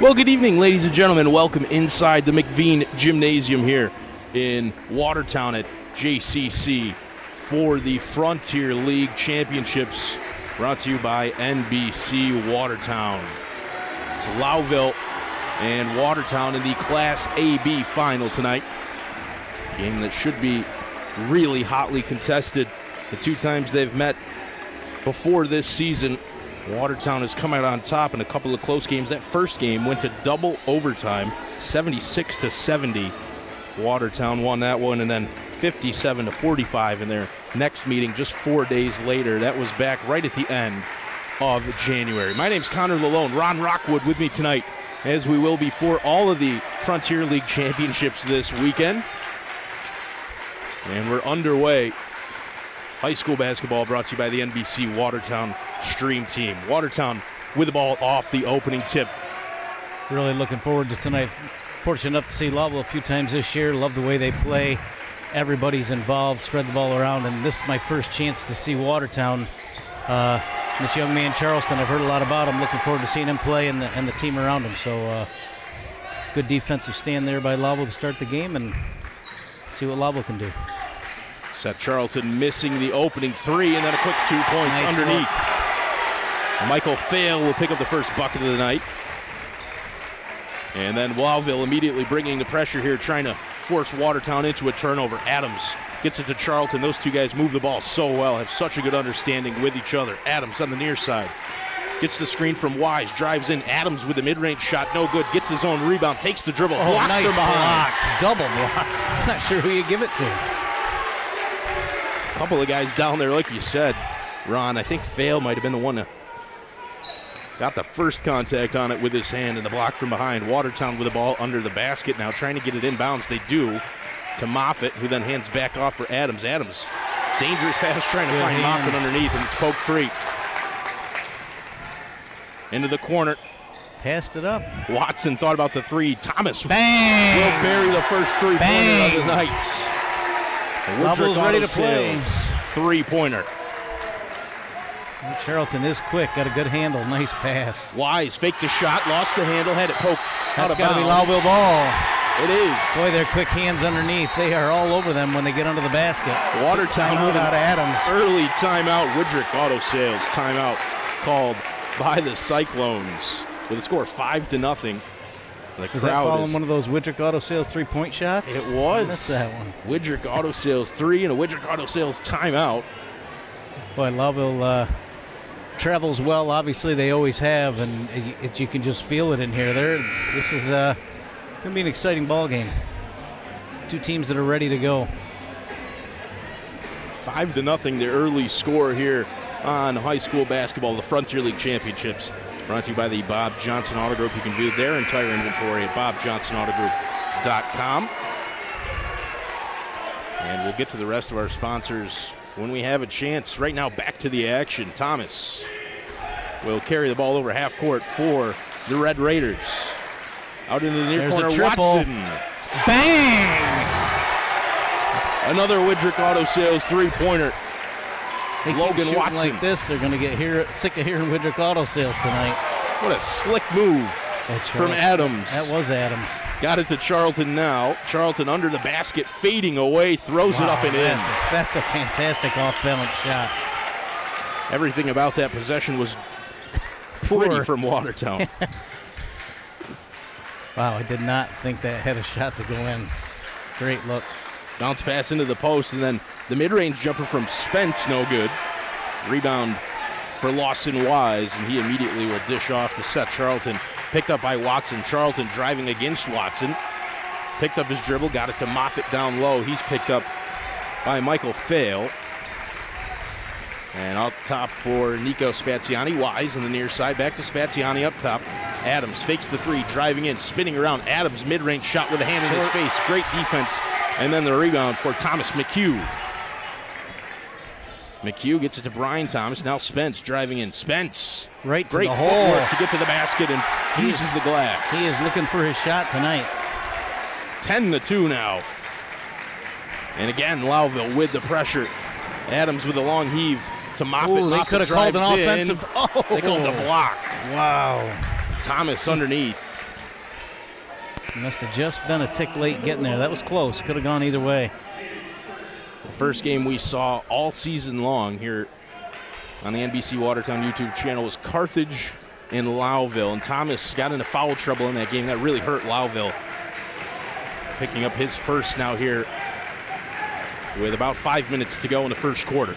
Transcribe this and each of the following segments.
Well, good evening, ladies and gentlemen. Welcome inside the McVean Gymnasium here in Watertown at JCC for the Frontier League Championships, brought to you by NBC Watertown. It's Lowville and Watertown in the Class AB final tonight. A game that should be really hotly contested. The two times they've met before this season, Watertown has come out on top in a couple of close games. That first game went to double overtime, 76-70. Watertown won that one, and then 57-45 in their next meeting just 4 days later. That was back right at the end of January. My name's Connor Lalone. Ron Rockwood with me tonight, as we will be for all of the Frontier League Championships this weekend. And we're underway. High school basketball brought to you by the NBC Watertown Stream Team. Watertown with the ball off the opening tip. Really looking forward to tonight. Fortunate enough to see Lowville a few times this year. Love the way they play. Everybody's involved, spread the ball around, and this is my first chance to see Watertown. This young man, Charleston, I've heard a lot about him. Looking forward to seeing him play and the team around him. So good defensive stand there by Lowville to start the game, and see what Lowville can do. Seth Charlton missing the opening three, and then a quick 2 points nice underneath. Look. Michael Fail will pick up the first bucket of the night. And then Lowville immediately bringing the pressure here, trying to force Watertown into a turnover. Adams gets it to Charlton. Those two guys move the ball so well, have such a good understanding with each other. Adams on the near side. Gets the screen from Wise, drives in. Adams with the mid-range shot, no good. Gets his own rebound, takes the dribble. Oh, nice block. Double block. Not sure who you give it to. Couple of guys down there, like you said, Ron. I think Fail might have been the one that got the first contact on it with his hand, and the block from behind. Watertown with the ball under the basket now, trying to get it inbounds. They do to Moffitt, who then hands back off for Adams. Adams, dangerous pass, trying to find Moffitt underneath, and it's poked free. Into the corner. Passed it up. Watson thought about the three. Thomas Bang! will bury the first three-pointer of the night. Lowville's ready to play. Three-pointer. Charlton is quick, got a good handle, nice pass. Wise faked the shot, lost the handle, had it poked out of bounds. That's got to be Lowville ball. It is. Boy, they're quick hands underneath. They are all over them when they get under the basket. Watertown with out of Adams. Early timeout. Woodrick Auto Sales timeout called by the Cyclones with a score of 5-0. Was that following one of those Woodrick Auto Sales three-point shots? It was. I missed that one. Woodrick Auto Sales 3 and a Woodrick Auto Sales timeout. Boy, Lowville travels well. Obviously, they always have, and you can just feel it in here. This is going to be an exciting ball game. Two teams that are ready to go. 5-0, the early score here on high school basketball, the Frontier League Championships. Brought to you by the Bob Johnson Auto Group. You can view their entire inventory at bobjohnsonautogroup.com. And we'll get to the rest of our sponsors when we have a chance. Right now, back to the action. Thomas will carry the ball over half court for the Red Raiders. Out into the near corner, Watson. Bang! Another Woodrick Auto Sales three-pointer. They Logan Watson. Like this, they're going to get sick of hearing Woodrick Auto Sales tonight. What a slick move from Adams. That was Adams. Got it to Charlton now. Charlton under the basket, fading away, throws it up and in. That's a fantastic off-balance shot. Everything about that possession was pretty from Watertown. Wow, I did not think that had a shot to go in. Great look. Bounce pass into the post, and then the mid-range jumper from Spence, no good. Rebound for Lawson Wise, and he immediately will dish off to Seth Charlton. Picked up by Watson. Charlton driving against Watson. Picked up his dribble, got it to Moffitt down low. He's picked up by Michael Fail. And up top for Nico Spaziani. Wise on the near side, back to Spaziani up top. Adams fakes the three, driving in, spinning around. Adams mid-range shot with a hand in his face. Great defense. And then the rebound for Thomas McHugh. McHugh gets it to Brian Thomas. Now Spence driving in. Spence. Right to Great the hole. footwork to get to the basket and uses the glass. He is looking for his shot tonight. 10-2 now. And again, Lowville with the pressure. Adams with a long heave to Moffitt. Ooh, they could have called an offensive. They called a block. Wow. Thomas underneath. Must have just been a tick late getting there. That was close. Could have gone either way. The first game we saw all season long here on the NBC Watertown YouTube channel was Carthage and Lowville. And Thomas got into foul trouble in that game. That really hurt Lowville. Picking up his first now here with about 5 minutes to go in the first quarter.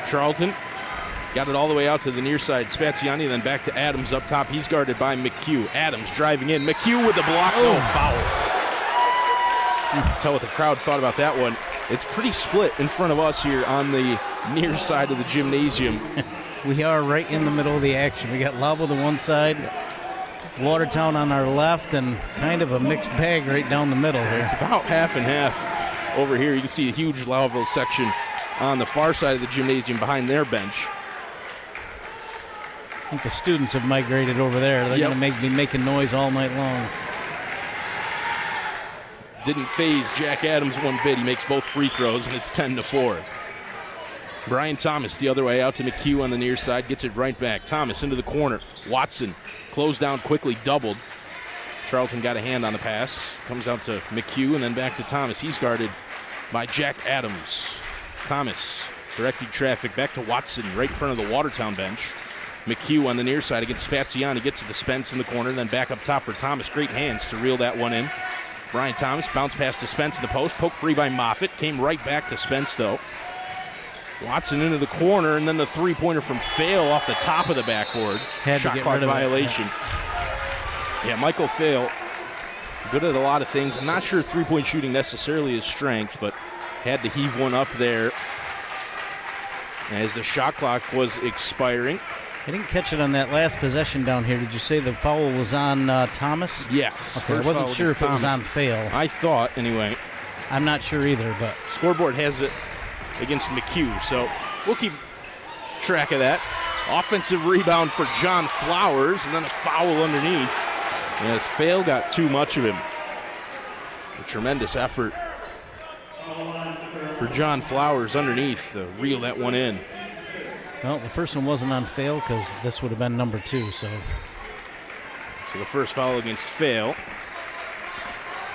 Charlton got it all the way out to the near side. Spaziani, then back to Adams up top. He's guarded by McHugh. Adams driving in. McHugh with the block. Oh, foul. You can tell what the crowd thought about that one. It's pretty split in front of us here on the near side of the gymnasium. We are right in the middle of the action. We got Lowville to one side, Watertown on our left, and kind of a mixed bag right down the middle here. It's about half and half over here. You can see a huge Lowville section on the far side of the gymnasium behind their bench. I think the students have migrated over there. They're going to be making noise all night long. Didn't phase Jack Adams one bit. He makes both free throws, and it's 10-4. Brian Thomas the other way out to McHugh on the near side. Gets it right back. Thomas into the corner. Watson closed down quickly, doubled. Charlton got a hand on the pass. Comes out to McHugh and then back to Thomas. He's guarded by Jack Adams. Thomas directing traffic back to Watson right in front of the Watertown bench. McHugh on the near side against Spaziani. Gets it to Spence in the corner, then back up top for Thomas. Great hands to reel that one in. Brian Thomas bounce pass to Spence in the post. Poke free by Moffitt. Came right back to Spence, though. Watson into the corner, and then the three-pointer from Fail off the top of the backboard. Shot clock violation. Yeah, Michael Fail, good at a lot of things. I'm not sure three-point shooting necessarily his strength, but had to heave one up there as the shot clock was expiring. I didn't catch it on that last possession down here. Did you say the foul was on Thomas? Yes. Okay, I wasn't sure if it was on Fail. I thought, anyway. I'm not sure either, but scoreboard has it against McHugh, so we'll keep track of that. Offensive rebound for John Flowers, and then a foul underneath. As Fail got too much of him. A tremendous effort for John Flowers underneath to reel that one in. Well, the first one wasn't on Fail because this would have been number 2. So the first foul against Fail.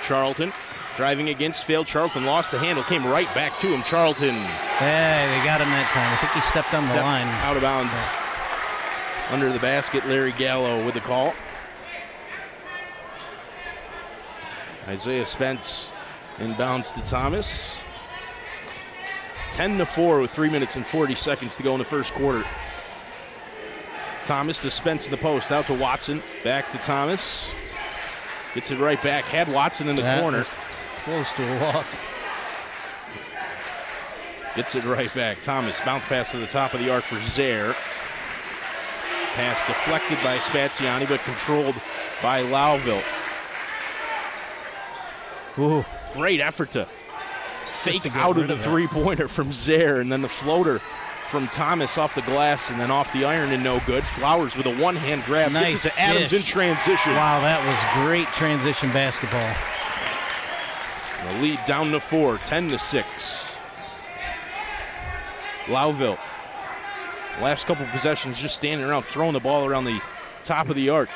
Charlton driving against Fail. Charlton lost the handle, came right back to him. Charlton. Hey, they got him that time. I think he stepped on the line. Out of bounds. Yeah. Under the basket, Larry Gallo with the call. Isaiah Spence inbounds to Thomas. 10-4 with 3 minutes and 40 seconds to go in the first quarter. Thomas to Spence in the post, out to Watson, back to Thomas. Gets it right back, had Watson in the corner. Close to a walk. Gets it right back. Thomas, bounce pass to the top of the arc for Zaire. Pass deflected by Spaziani, but controlled by Lowville. Ooh. Great effort to fake out of the three-pointer from Zaire, and then the floater from Thomas off the glass and then off the iron and no good. Flowers with a one-hand grab. Nice gets it to Adams dish. In transition. Wow, that was great transition basketball. The lead down to 4, 10-6. Lowville, last couple possessions just standing around, throwing the ball around the top of the arc.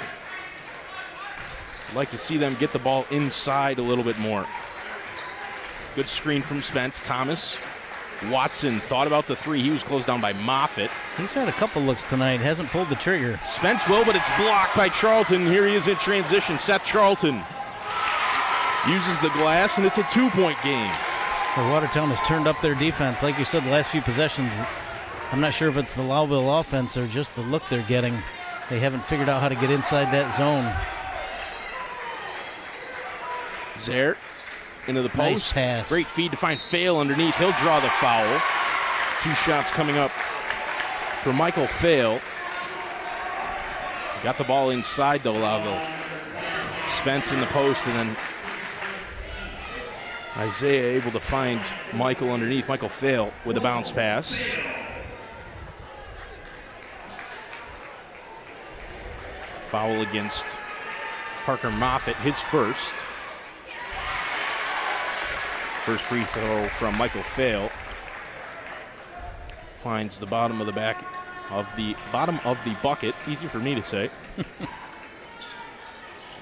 I'd like to see them get the ball inside a little bit more. Good screen from Spence. Thomas. Watson thought about the three. He was closed down by Moffitt. He's had a couple looks tonight. Hasn't pulled the trigger. Spence will, but it's blocked by Charlton. Here he is in transition. Seth Charlton uses the glass, and it's a 2-point game. Well, Watertown has turned up their defense. Like you said, the last few possessions, I'm not sure if it's the Lowville offense or just the look they're getting. They haven't figured out how to get inside that zone. Zaire into the post. Nice pass. Great feed to find Fail underneath. He'll draw the foul. 2 shots coming up for Michael Fail. Got the ball inside though, Lowville. Spence in the post, and then Isaiah able to find Michael underneath. Michael Fail with a bounce pass. Foul against Parker Moffitt, his first. First free throw from Michael Fail. Finds the bottom of the bottom of the bucket. Easy for me to say.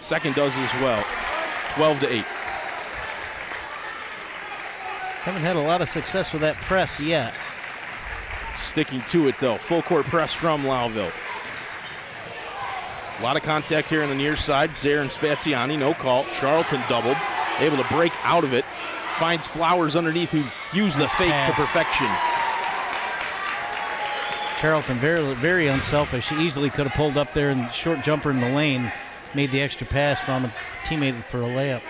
Second does as well. 12-8. Haven't had a lot of success with that press yet. Sticking to it, though. Full court press from Lowville. A lot of contact here on the near side. Zaire and Spaziani, no call. Charlton doubled. Able to break out of it. Finds Flowers underneath, who used the fake to perfection. Charlton very, very unselfish. He easily could have pulled up there and short jumper in the lane. Made the extra pass, found a teammate for a layup.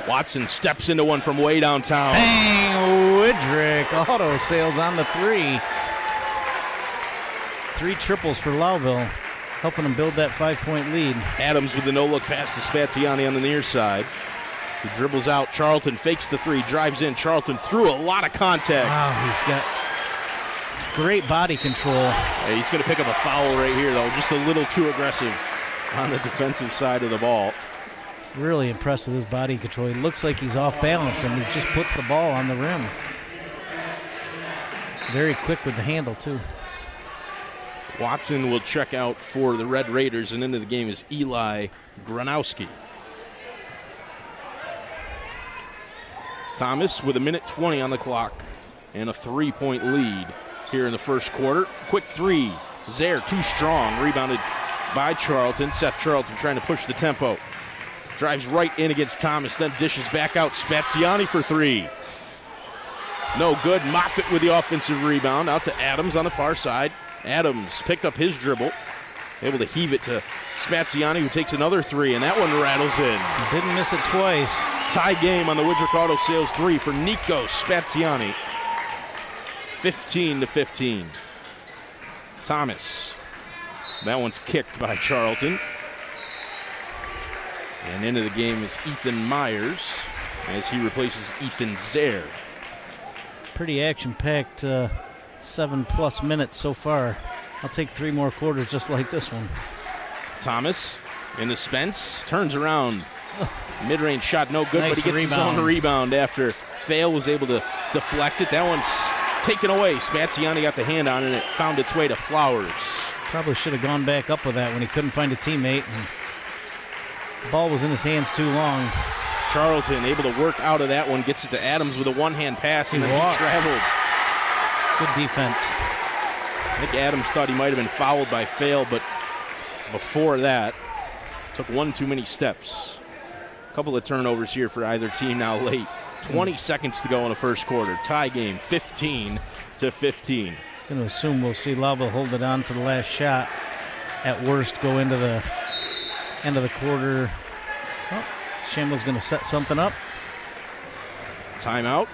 Watson steps into one from way downtown. Bang! Woodrick auto sails on the three. 3 triples for Lowville, helping them build that 5-point lead. Adams with the no-look pass to Spaziani on the near side. He dribbles out. Charlton fakes the three, drives in. Charlton through a lot of contact. Wow, he's got great body control. Yeah, he's going to pick up a foul right here, though. Just a little too aggressive on the defensive side of the ball. Really impressed with his body control. He looks like he's off balance, and he just puts the ball on the rim. Very quick with the handle, too. Watson will check out for the Red Raiders, and into the game is Eli Gronowski. Thomas with 1:20 on the clock and a 3-point lead here in the first quarter. Quick three. Zaire too strong. Rebounded by Charlton. Seth Charlton trying to push the tempo. Drives right in against Thomas, then dishes back out. Spaziani for three. No good. Moffitt with the offensive rebound. Out to Adams on the far side. Adams picked up his dribble. Able to heave it to Spaziani, who takes another three, and that one rattles in. Didn't miss it twice. Tie game on the Woodrick Auto Sales three for Nico Spaziani. 15-15. Thomas. That one's kicked by Charlton. And into the game is Ethan Myers as he replaces Ethan Zaire. Pretty action-packed 7+ minutes so far. I'll take 3 more quarters just like this one. Thomas into Spence, turns around. Mid-range shot, no good, Nice but he gets rebound. his own rebound after Fail was able to deflect it. That one's taken away. Spaziani got the hand on it, and it found its way to Flowers. Probably should have gone back up with that when he couldn't find a teammate. And the ball was in his hands too long. Charlton able to work out of that one, gets it to Adams with a one-hand pass, and then he traveled. Good defense. I think Adams thought he might have been fouled by Fail, but before that, took one too many steps. A couple of turnovers here for either team now late. 20 seconds to go in the first quarter. Tie game, 15-15. Going to assume we'll see Lowville hold it on for the last shot. At worst, go into the end of the quarter. Oh, Shambl's going to set something up. Timeout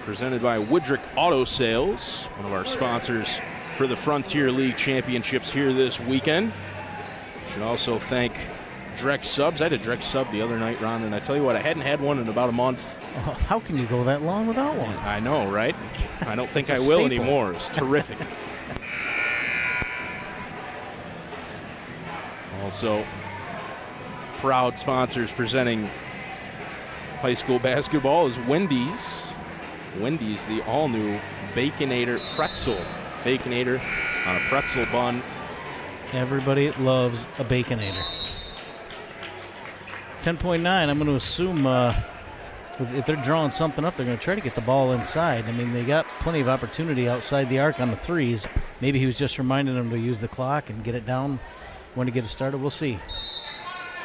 presented by Woodrick Auto Sales, one of our sponsors for the Frontier League Championships here this weekend. Should also thank Drex Subs. I had a Drex sub the other night, Ron, and I tell you what, I hadn't had one in about a month. Oh, how can you go that long without one? I know, right? I don't think I It's a will staple. anymore. It's terrific. Also, proud sponsors presenting high school basketball is Wendy's. Wendy's, the all-new Baconator pretzel. Baconator on a pretzel bun. Everybody loves a Baconator. 10.9, I'm going to assume if they're drawing something up, they're going to try to get the ball inside. I mean, they got plenty of opportunity outside the arc on the threes. Maybe he was just reminding them to use the clock and get it down when to get it started. We'll see.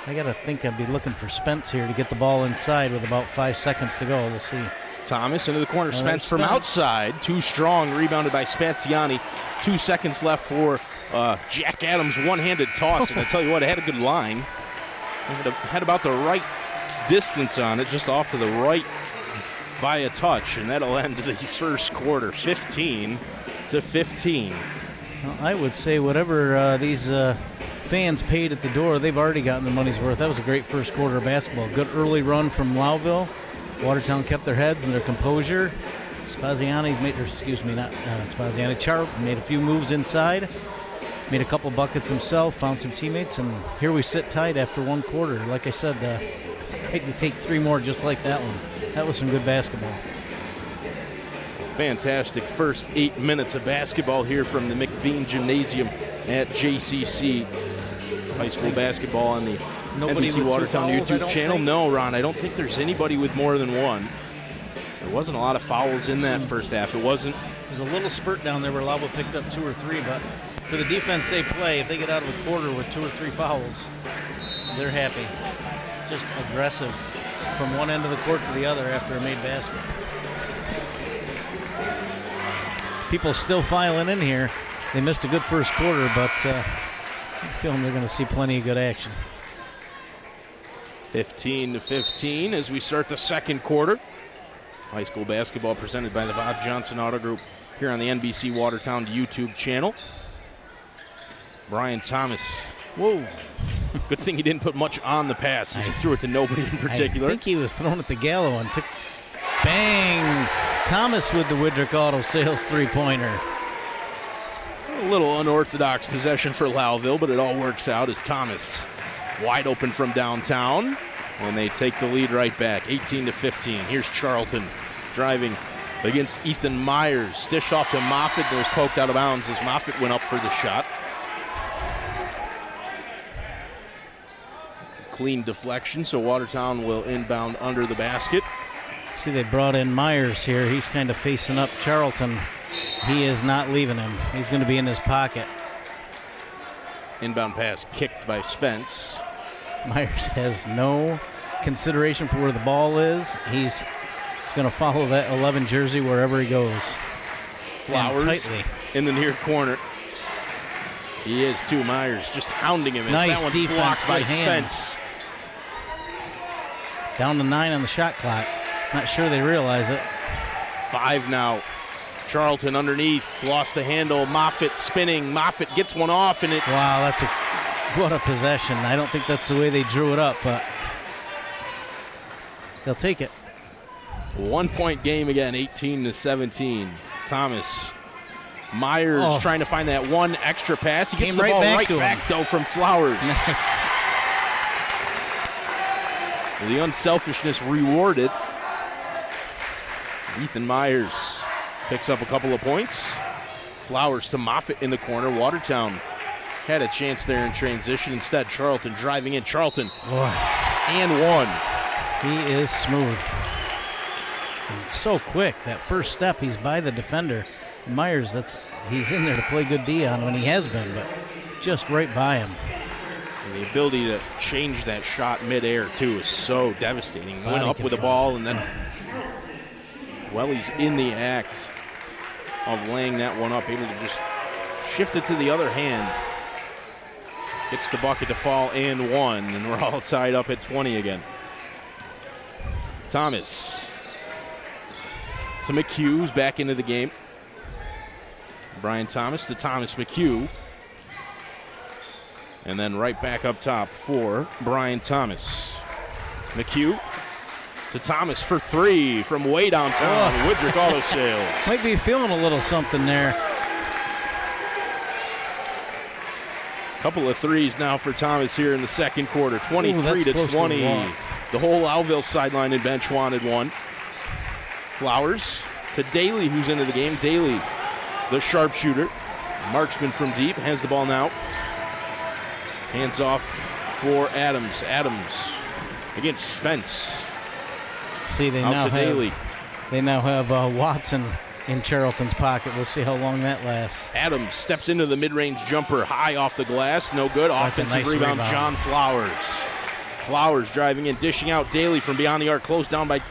I got to think I'd be looking for Spence here to get the ball inside with about 5 seconds to go. We'll see. Thomas into the corner. Spence from outside. Too strong. Rebounded by Spaziani. 2 seconds left for Jack Adams' one-handed toss. And I tell you what, it had a good line. It had about the right distance on it, just off to the right by a touch. And that'll end the first quarter, 15-15. Well, I would say whatever these fans paid at the door, they've already gotten their money's worth. That was a great first quarter of basketball. Good early run from Lowville. Watertown kept their heads and their composure. Spaziani made, or excuse me, not Spaziani. Charlton made a few moves inside. Made a couple buckets himself, found some teammates, and here we sit tight after one quarter. Like I said, I hate to take 3 more just like that one. That was some good basketball. Fantastic first 8 minutes of basketball here from the McVean Gymnasium at JCC. high school basketball on the Nobody NBC with two Watertown fouls, I YouTube don't channel. think? No, Ron, I don't think there's anybody with more than one. There wasn't a lot of fouls in that first half. It wasn't. There's a little spurt down there where Lowville picked up 2 or 3, but for the defense they play, if they get out of the quarter with 2 or 3 fouls, they're happy. Just aggressive from one end of the court to the other after a made basket. People still filing in here. They missed a good first quarter, but I'm feeling they're going to see plenty of good action. 15-15 as we start the second quarter. High school basketball presented by the Bob Johnson Auto Group here on the NBC Watertown YouTube channel. Brian Thomas. Whoa. Good thing he didn't put much on the pass as he threw it to nobody in particular. I think he was throwing it to Gallo and took, bang! Thomas with the Widrick Auto Sales three-pointer. A little unorthodox possession for Lowville, but it all works out as Thomas wide open from downtown, and they take the lead right back, 18-15. Here's Charlton driving against Ethan Myers. Dished off to Moffitt and was poked out of bounds as Moffitt went up for the shot. Clean deflection, so Watertown will inbound under the basket. See, they brought in Myers here. He's kind of facing up Charlton. He is not leaving him. He's going to be in his pocket. Inbound pass kicked by Spence. Myers has no consideration for where the ball is. He's going to follow that 11 jersey wherever he goes. Flowers tightly in the near corner. He is too. Myers just hounding him. Nice that one's defense, blocked by good hands. Spence. Down to 9 on the shot clock. Not sure they realize it. 5 now. Charlton underneath, lost the handle. Moffitt spinning. Moffitt gets one off, and it. Wow, what a possession. I don't think that's the way they drew it up, but they'll take it. 1 point game again, 18-17. Thomas. Myers trying to find that one extra pass. He gets the ball right back though from Flowers. Nice. The unselfishness rewarded. Ethan Myers picks up a couple of points. Flowers to Moffitt in the corner. Watertown had a chance there in transition. Instead, Charlton driving in. Charlton and one. He is smooth. And so quick. That first step, he's by the defender. Myers, he's in there to play good D on him, and he has been, but just right by him. And the ability to change that shot midair, too, is so devastating. Went up with the ball, and then, well, he's in the act of laying that one up, able to just shift it to the other hand. Gets the bucket to fall and one, and we're all tied up at 20 again. Thomas to McHugh, who's back into the game. Brian Thomas to Thomas McHugh. And then right back up top for Brian Thomas. McHugh to Thomas for 3 from way downtown. Widrick Auto Sales. Might be feeling a little something there. Couple of threes now for Thomas here in the second quarter. 23-20. The whole Lowville sideline and bench wanted one. Flowers to Daly, who's into the game. Daly, the sharpshooter. Marksman from deep, has the ball now. Hands off for Adams. Adams against Spence. See, they now have Watson in Charlton's pocket. We'll see how long that lasts. Adams steps into the mid-range jumper high off the glass. No good. Offensive rebound, John Flowers. Flowers driving in, dishing out. Daly from beyond the arc, closed down by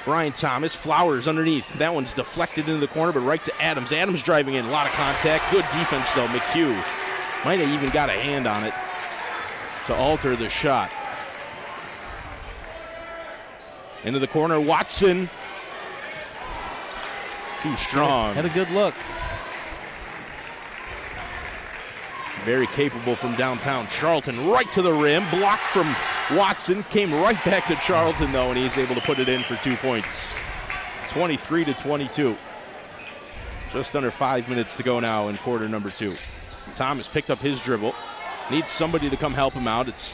Brian Thomas. Flowers underneath. That one's deflected into the corner, but right to Adams. Adams driving in. A lot of contact. Good defense, though. McHugh might have even got a hand on it to alter the shot. Into the corner. Watson. Too strong. Had a good look. Very capable from downtown. Charlton right to the rim. Blocked from Watson. Came right back to Charlton, though, and he's able to put it in for 2 points. 23-22. Just under 5 minutes to go now in quarter number 2. Thomas picked up his dribble. Needs somebody to come help him out. It's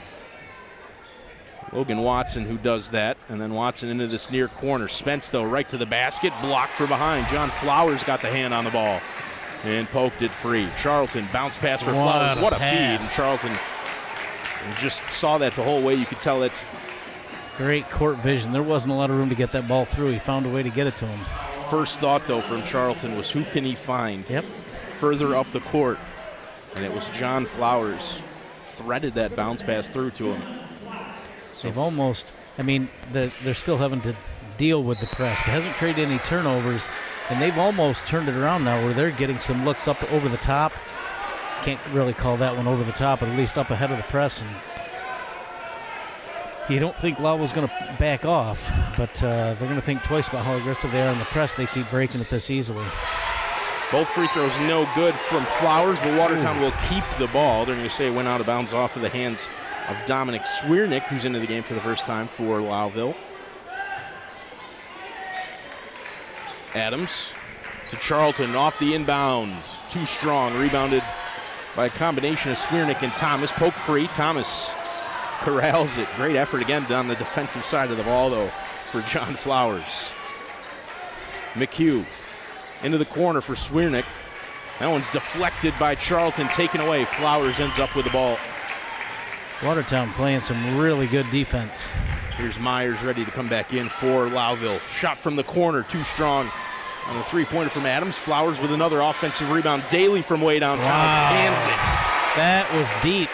Logan Watson who does that. And then Watson into this near corner. Spence, though, right to the basket. Blocked from behind. John Flowers got the hand on the ball and poked it free. Charlton, bounce pass for Flowers. What a feed. And Charlton And just saw that the whole way. You could tell that's great court vision. There wasn't a lot of room to get that ball through. He found a way to get it to him. first thought, though, from Charlton was who can he find further up the court? And it was John Flowers. Threaded that bounce pass through to him. So they've almost, I mean, they're still having to deal with the press. It hasn't created any turnovers, and they've almost turned it around now where they're getting some looks up over the top. Can't really call that one over the top, but at least up ahead of the press. And you don't think Lowville's going to back off, but they're going to think twice about how aggressive they are in the press. They keep breaking it this easily. Both free throws no good from Flowers, but Watertown will keep the ball. They're going to say it went out of bounds off of the hands of Dominic Swiernick, who's into the game for the first time for Lowville. Adams to Charlton, off the inbound. Too strong, rebounded by a combination of Swiernick and Thomas. Poke free, Thomas corrals it. Great effort again on the defensive side of the ball, though, for John Flowers. McHugh into the corner for Swiernick. That one's deflected by Charlton, taken away. Flowers ends up with the ball. Watertown playing some really good defense. Here's Myers ready to come back in for Lowville. Shot from the corner, too strong on the three-pointer from Adams. Flowers with another offensive rebound. Daly from way downtown hands it. That was deep.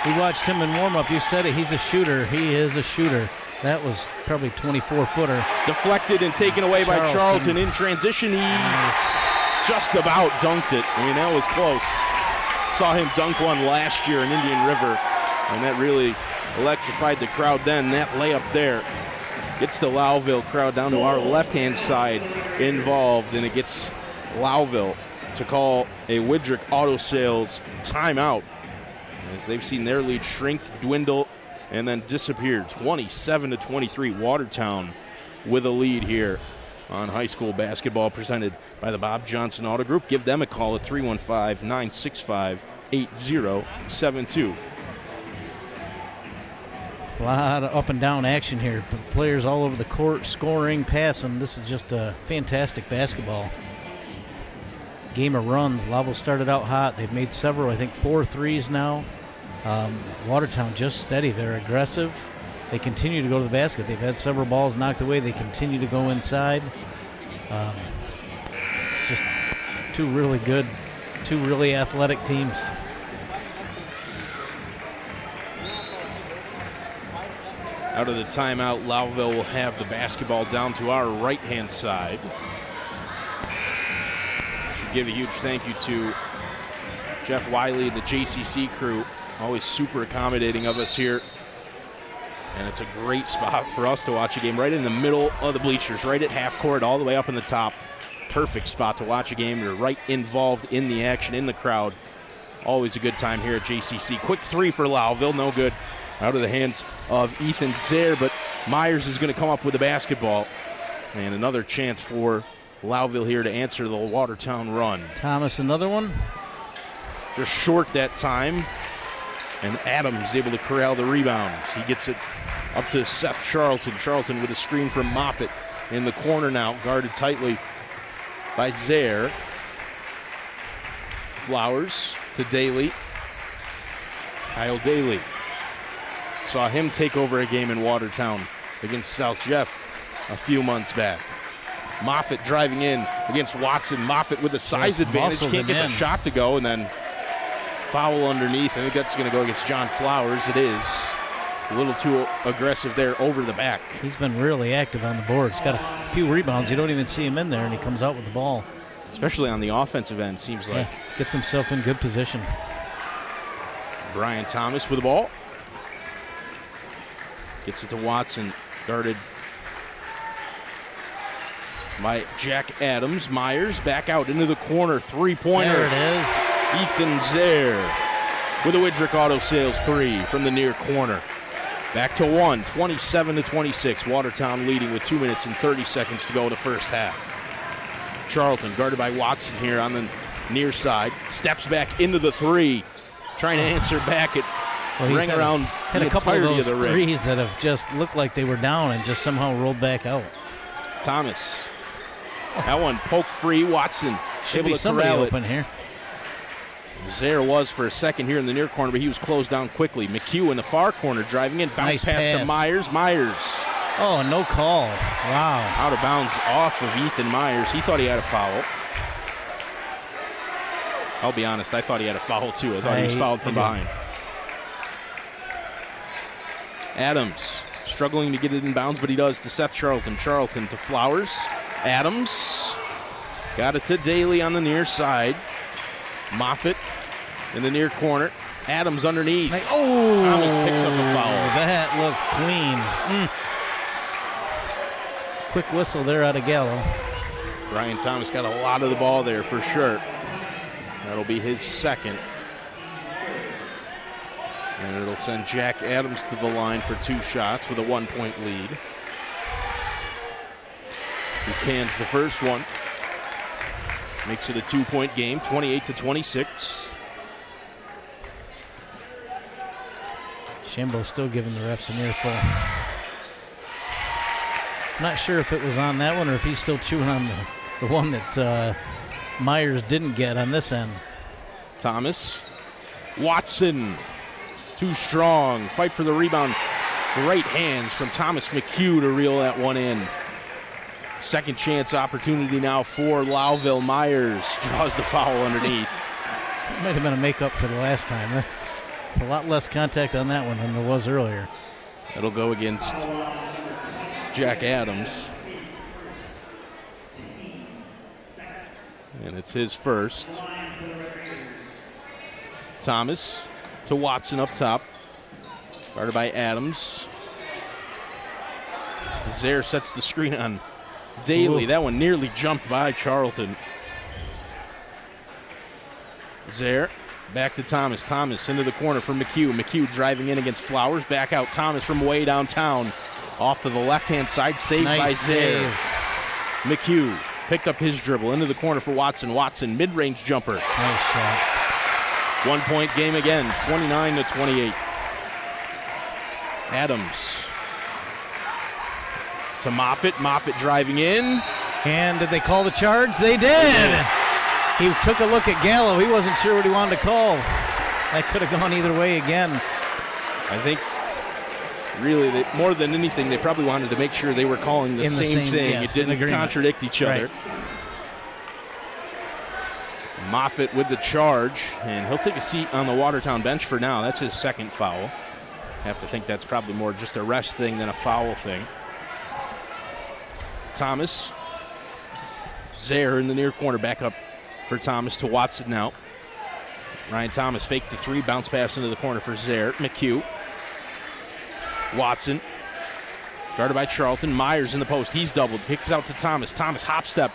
We watched him in warm-up. You said it. He's a shooter. He is a shooter. That was probably 24-footer. Deflected and taken away by Charlton in transition. He just about dunked it. I mean, that was close. Saw him dunk one last year in Indian River, and that really electrified the crowd then. That layup there gets the Lowville crowd down to our left-hand side involved, and it gets Lowville to call a Widrick Auto Sales timeout as they've seen their lead shrink, dwindle, and then disappear. 27-23, Watertown with a lead here on high school basketball, presented by the Bob Johnson Auto Group. Give them a call at 315-965-8072. A lot of up and down action here. Players all over the court, scoring, passing. This is just a fantastic basketball. Game of runs. Lowville started out hot. They've made several, I think 4 threes now. Watertown just steady. They're aggressive. They continue to go to the basket. They've had several balls knocked away. They continue to go inside. It's just two really good, two really athletic teams. Out of the timeout, Lowville will have the basketball down to our right-hand side. Should give a huge thank you to Jeff Wiley and the JCC crew. Always super accommodating of us here. And it's a great spot for us to watch a game, right in the middle of the bleachers, right at half court, all the way up in the top. Perfect spot to watch a game. You're right involved in the action, in the crowd. Always a good time here at JCC. Quick three for Lowville, no good. Out of the hands of Ethan Zaire, but Myers is going to come up with the basketball. And another chance for Lowville here to answer the Watertown run. Thomas, another one. Just short that time. And Adams able to corral the rebounds. He gets it up to Seth Charlton. Charlton with a screen from Moffitt in the corner now, guarded tightly by Zaire. Flowers to Daly. Kyle Daly. Saw him take over a game in Watertown against South Jeff a few months back. Moffitt driving in against Watson. Moffitt with a size advantage. Can't get the shot to go, and then foul underneath. I think that's going to go against John Flowers. It is. A little too aggressive there over the back. He's been really active on the board. He's got a few rebounds. You don't even see him in there, and he comes out with the ball. Especially on the offensive end, seems like. Yeah, gets himself in good position. Brian Thomas with the ball. Gets it to Watson, guarded by Jack Adams. Myers back out into the corner, three-pointer. There it is. Ethan Zaire with a Widrick Auto Sales three from the near corner. Back to 27-26. Watertown leading with 2 minutes and 30 seconds to go in the first half. Charlton guarded by Watson here on the near side. Steps back into the three. Trying to answer back at ring around had a couple of those threes that have just looked like they were down and just somehow rolled back out. Thomas. That one poke free. Watson Should able be to somebody corral open it. here. Zaire was for a second here in the near corner, but he was closed down quickly. McHugh in the far corner driving in. Bounce pass to Myers. Myers. Oh, no call. Wow. Out of bounds off of Ethan Myers. He thought he had a foul. I'll be honest, I thought he had a foul too. I thought he was fouled from behind. Adams struggling to get it in bounds, but he does to Seth Charlton. Charlton to Flowers. Adams got it to Daly on the near side. Moffitt in the near corner. Adams underneath. Oh, Thomas picks up a foul. That looks clean. Quick whistle there out of Gallo. Brian Thomas got a lot of the ball there for sure. That'll be his second. And it'll send Jack Adams to the line for 2 shots with a 1-point lead. He cans the first one. Makes it a 2-point game, 28-26. Shambo still giving the refs an earful. Not sure if it was on that one or if he's still chewing on the one that Myers didn't get on this end. Thomas. Watson. Too strong. Fight for the rebound. Great hands from Thomas McHugh to reel that one in. Second chance opportunity now for Lowville. Myers draws the foul underneath. It might have been a makeup for the last time. There's a lot less contact on that one than there was earlier. It'll go against Jack Adams. And it's his first. Thomas to Watson up top. Guarded by Adams. Zaire sets the screen on Daly. Ooh. That one nearly jumped by Charlton. Zaire back to Thomas. Thomas into the corner for McHugh. McHugh driving in against Flowers. Back out Thomas from way downtown. Off to the left-hand side. Saved by Zaire. McHugh picked up his dribble into the corner for Watson. Watson, mid-range jumper. Nice shot. 1-point game again, 29-28. Adams to Moffitt. Moffitt driving in. And did they call the charge? They did. He took a look at Gallo. He wasn't sure what he wanted to call. That could have gone either way again. I think really, more than anything, they probably wanted to make sure they were calling the same thing. Yes, it didn't contradict each other. Right. Moffitt with the charge, and he'll take a seat on the Watertown bench for now. That's his second foul. Have to think that's probably more just a rest thing than a foul thing. Thomas. Zaire in the near corner, back up for Thomas to Watson now. Ryan Thomas faked the 3, bounce pass into the corner for Zaire. McHugh. Watson. Guarded by Charlton. Myers in the post. He's doubled. Kicks out to Thomas. Thomas hop step.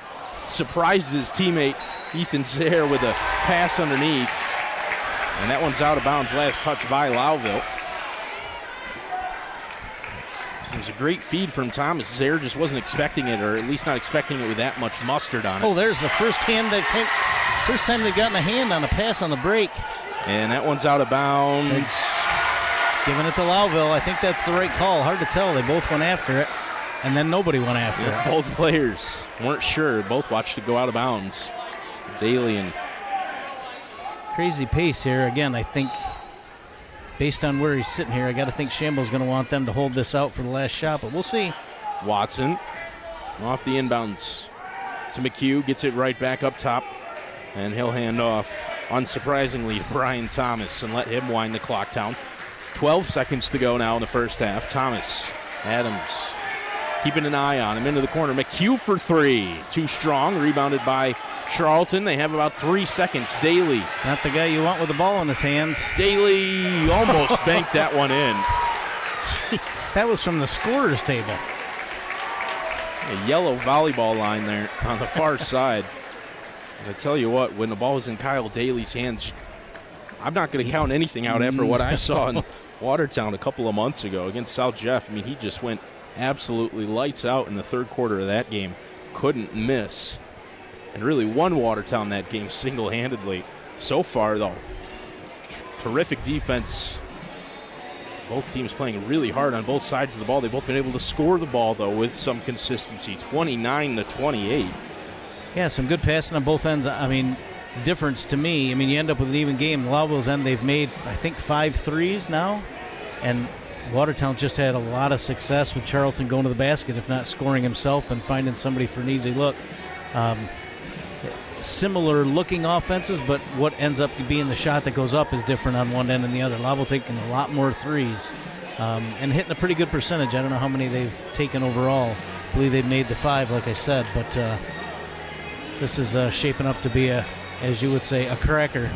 Surprised his teammate Ethan Zaire with a pass underneath. And that one's out of bounds. Last touch by Lowville. It was a great feed from Thomas. Zaire just wasn't expecting it, or at least not expecting it with that much mustard on it. Oh, there's the first time they've gotten a hand on a pass on the break. And that one's out of bounds. Giving it to Lowville. I think that's the right call. Hard to tell. They both went after it, and then nobody went after it. Both players weren't sure. Both watched it go out of bounds. Daly and crazy pace here. Again, I think based on where he's sitting here, I got to think Shambo's going to want them to hold this out for the last shot, but we'll see. Watson off the inbounds to McHugh. Gets it right back up top, and he'll hand off, unsurprisingly, to Brian Thomas and let him wind the clock down. 12 seconds to go now in the first half. Thomas, Adams, keeping an eye on him into the corner. McHugh for 3. Too strong. Rebounded by Charlton. They have about 3 seconds. Daly. Not the guy you want with the ball in his hands. Daly almost banked that one in. Jeez, that was from the scorer's table. A yellow volleyball line there on the far side. I tell you what, when the ball was in Kyle Daly's hands, I'm not going to count anything out after what I saw in Watertown a couple of months ago against South Jeff. I mean, he just went absolutely lights out in the third quarter of that game. Couldn't miss. And really won Watertown that game single-handedly. So far, though, terrific defense. Both teams playing really hard on both sides of the ball. They've both been able to score the ball, though, with some consistency. 29-28. Yeah, some good passing on both ends. I mean, difference to me. I mean, you end up with an even game. Lowville's end, they've made, I think, 5 threes now. And Watertown just had a lot of success with Charlton going to the basket, if not scoring himself and finding somebody for an easy look. Similar looking offenses, but what ends up being the shot that goes up is different on one end and the other. Lowville taking a lot more threes and hitting a pretty good percentage. I don't know how many they've taken overall. I believe they've made the 5, like I said, but this is shaping up to be as you would say, a cracker.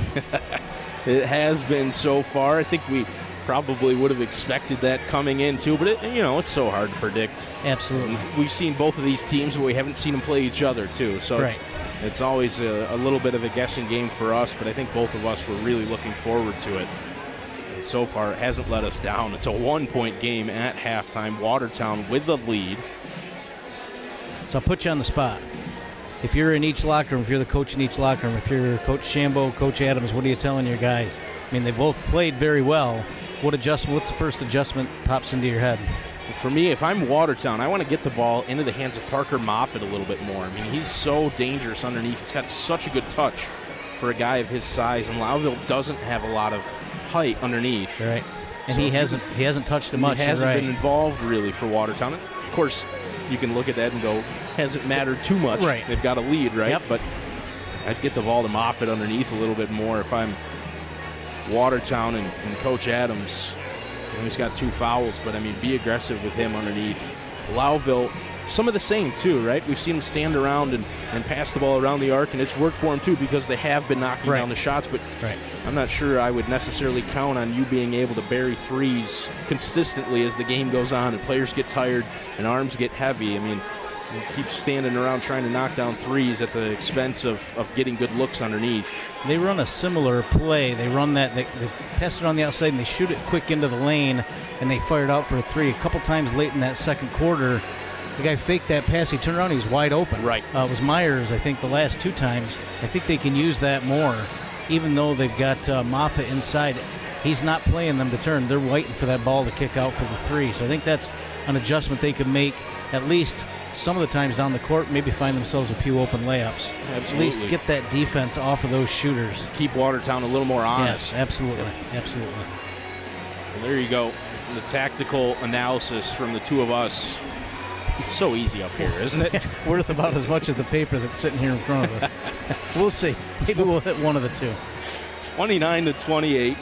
It has been so far. I think we probably would have expected that coming in too, but it's so hard to predict. Absolutely. We've seen both of these teams, but we haven't seen them play each other too. So right. It's always a little bit of a guessing game for us, but I think both of us were really looking forward to it. And so far, it hasn't let us down. It's a 1-point game at halftime. Watertown with the lead. So I'll put you on the spot. If you're in each locker room, if you're the coach in each locker room, if you're Coach Shambo, Coach Adams, what are you telling your guys? I mean, they both played very well. What's the first adjustment pops into your head? For me, if I'm Watertown, I want to get the ball into the hands of Parker Moffitt a little bit more. I mean, he's so dangerous underneath. He's got such a good touch for a guy of his size, and Lowville doesn't have a lot of height underneath. Right. And so he hasn't touched it much. He hasn't been involved really for Watertown. Of course, you can look at that and go, hasn't mattered too much. Right. They've got a lead, right? Yep. But I'd get the ball to Moffitt underneath a little bit more if I'm Watertown and Coach Adams. He's got 2 fouls, but, I mean, be aggressive with him underneath. Lowville, some of the same, too, right? We've seen him stand around and pass the ball around the arc, and it's worked for him, too, because they have been knocking down the shots. But I'm not sure I would necessarily count on you being able to bury threes consistently as the game goes on and players get tired and arms get heavy. I mean, you keep standing around trying to knock down threes at the expense of getting good looks underneath. They run a similar play. They run that, they pass it on the outside, and they shoot it quick into the lane, and they fire it out for a 3. A couple times late in that second quarter, the guy faked that pass. He turned around, he was wide open. Right. It was Myers, I think, the last 2 times. I think they can use that more, even though they've got Moffitt inside. He's not playing them to turn. They're waiting for that ball to kick out for the 3. So I think that's an adjustment they can make at least some of the times down the court, maybe find themselves a few open layups. Absolutely. At least get that defense off of those shooters. Keep Watertown a little more honest. Yes, absolutely. Absolutely. Well, there you go. The tactical analysis from the 2 of us. It's so easy up here, isn't it? Worth about as much as the paper that's sitting here in front of us. We'll see. Maybe we'll hit one of the 2. 29-28.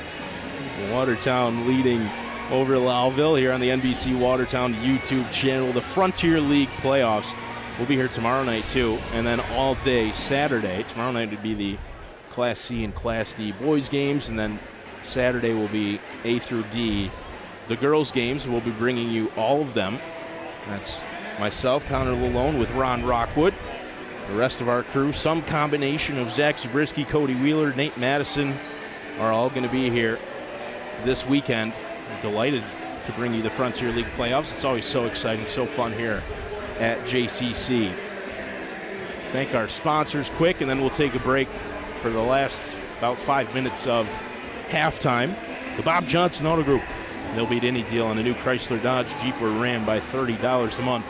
Watertown leading over Lowville here on the NBC Watertown YouTube channel. The Frontier League playoffs will be here tomorrow night, too, and then all day Saturday. Tomorrow night would be the Class C and Class D boys games, and then Saturday will be A through D. The girls games, we'll be bringing you all of them. That's myself, Connor Lalone, with Ron Rockwood. The rest of our crew, some combination of Zach Zabriskie, Cody Wheeler, Nate Madison, are all going to be here this weekend. We're delighted to bring you the Frontier League playoffs. It's always so exciting, so fun here at JCC. Thank our sponsors quick, and then we'll take a break for the last about 5 minutes of halftime. The Bob Johnson Auto Group. They'll beat any deal on a new Chrysler, Dodge, Jeep, or Ram by $30 a month.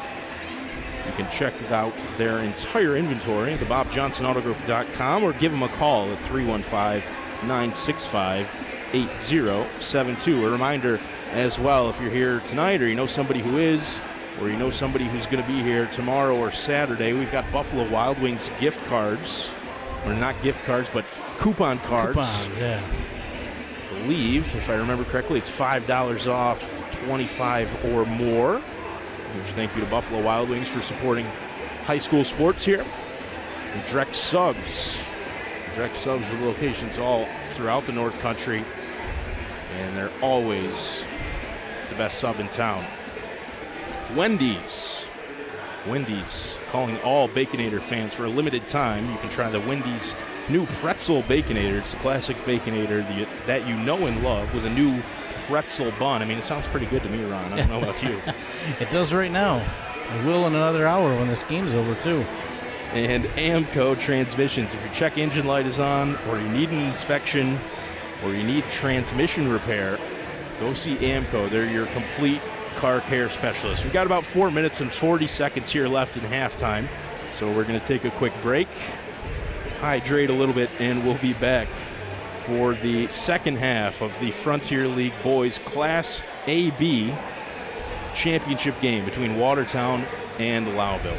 You can check out their entire inventory at thebobjohnsonAutogroup.com or give them a call at 315-965-8072. A reminder as well, if you're here tonight or you know somebody who is, or you know somebody who's going to be here tomorrow or Saturday, we've got Buffalo Wild Wings gift cards. Or not gift cards, but coupon cards. Coupons, yeah. I believe, if I remember correctly, it's $5 off 25 or more. Which thank you to Buffalo Wild Wings for supporting high school sports here. And Drex Subs. Drex Subs with locations all throughout the North Country. And they're always the best sub in town. Wendy's. Wendy's calling all Baconator fans for a limited time. You can try the Wendy's new pretzel Baconator. It's the classic Baconator that you know and love with a new pretzel bun. I mean, it sounds pretty good to me, Ron. I don't know about you. It does right now. It will in another hour when this game's over, too. And Amco Transmissions. If your check engine light is on, or you need an inspection, or you need transmission repair, go see Amco. They're your complete car care specialist. We've got about 4 minutes and 40 seconds here left in halftime, so we're going to take a quick break. hydrate a little bit, and we'll be back for the second half of the Frontier League Boys Class AB championship game between Watertown and Lowville.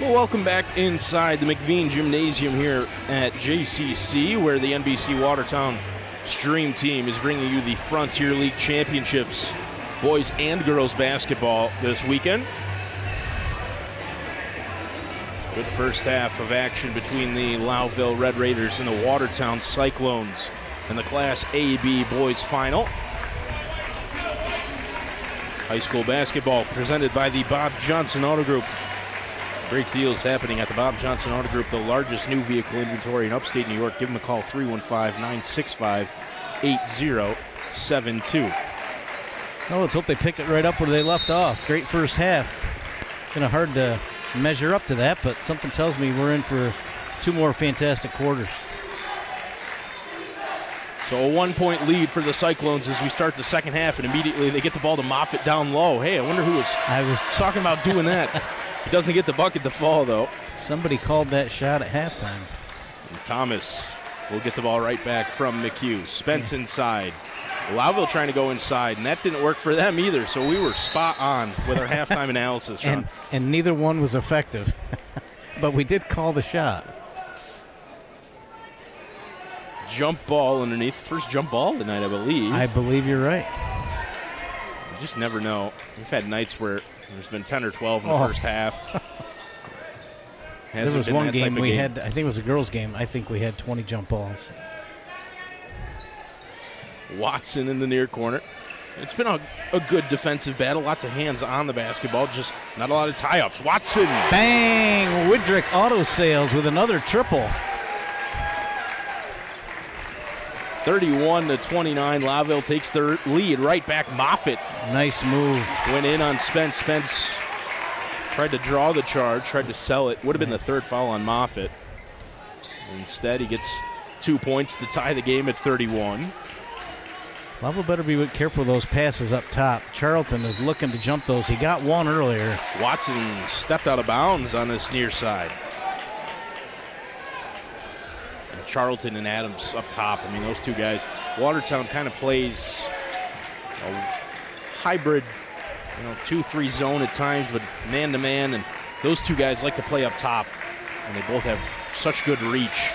Well, welcome back inside the McVean Gymnasium here at JCC, where the NBC Watertown Stream Team is bringing you the Frontier League Championships, boys and girls basketball this weekend. Good first half of action between the Lowville Red Raiders and the Watertown Cyclones in the Class AB boys final. High school basketball presented by the Bob Johnson Auto Group. Great deals happening at the Bob Johnson Auto Group, the largest new vehicle inventory in upstate New York. Give them a call, 315-965-8072. Oh, let's hope they pick it right up where they left off. Great first half. Kind of hard to measure up to that, but something tells me we're in for two more fantastic quarters. So a 1-point lead for the Cyclones as we start the second half, and immediately they get the ball to Moffitt down low. Hey, I wonder who was talking about doing that. He doesn't get the bucket to fall, though. Somebody called that shot at halftime. And Thomas will get the ball right back from McHugh. Spence inside. Lowville trying to go inside, and that didn't work for them either, so we were spot on with our halftime analysis. And neither one was effective, but we did call the shot. Jump ball underneath. First jump ball tonight, I believe. I believe you're right. You just never know. We've had nights where there's been 10 or 12 in the first half. There was one game we had, I think it was a girls' game, I think we had 20 jump balls. Watson in the near corner. It's been a good defensive battle. Lots of hands on the basketball, just not a lot of tie-ups. Watson. Bang! Woodrick Auto Sales with another triple. 31-29. Lowville takes their lead right back. Moffitt. Nice move. Went in on Spence. Spence tried to draw the charge, tried to sell it. Would have been the third foul on Moffitt. Instead, he gets 2 points to tie the game at 31. Lowville better be careful of those passes up top. Charlton is looking to jump those. He got one earlier. Watson stepped out of bounds on this near side. And Charlton and Adams up top. I mean, those two guys. Watertown kind of plays a hybrid, 2-3 zone at times, but man-to-man. And those two guys like to play up top. And they both have such good reach.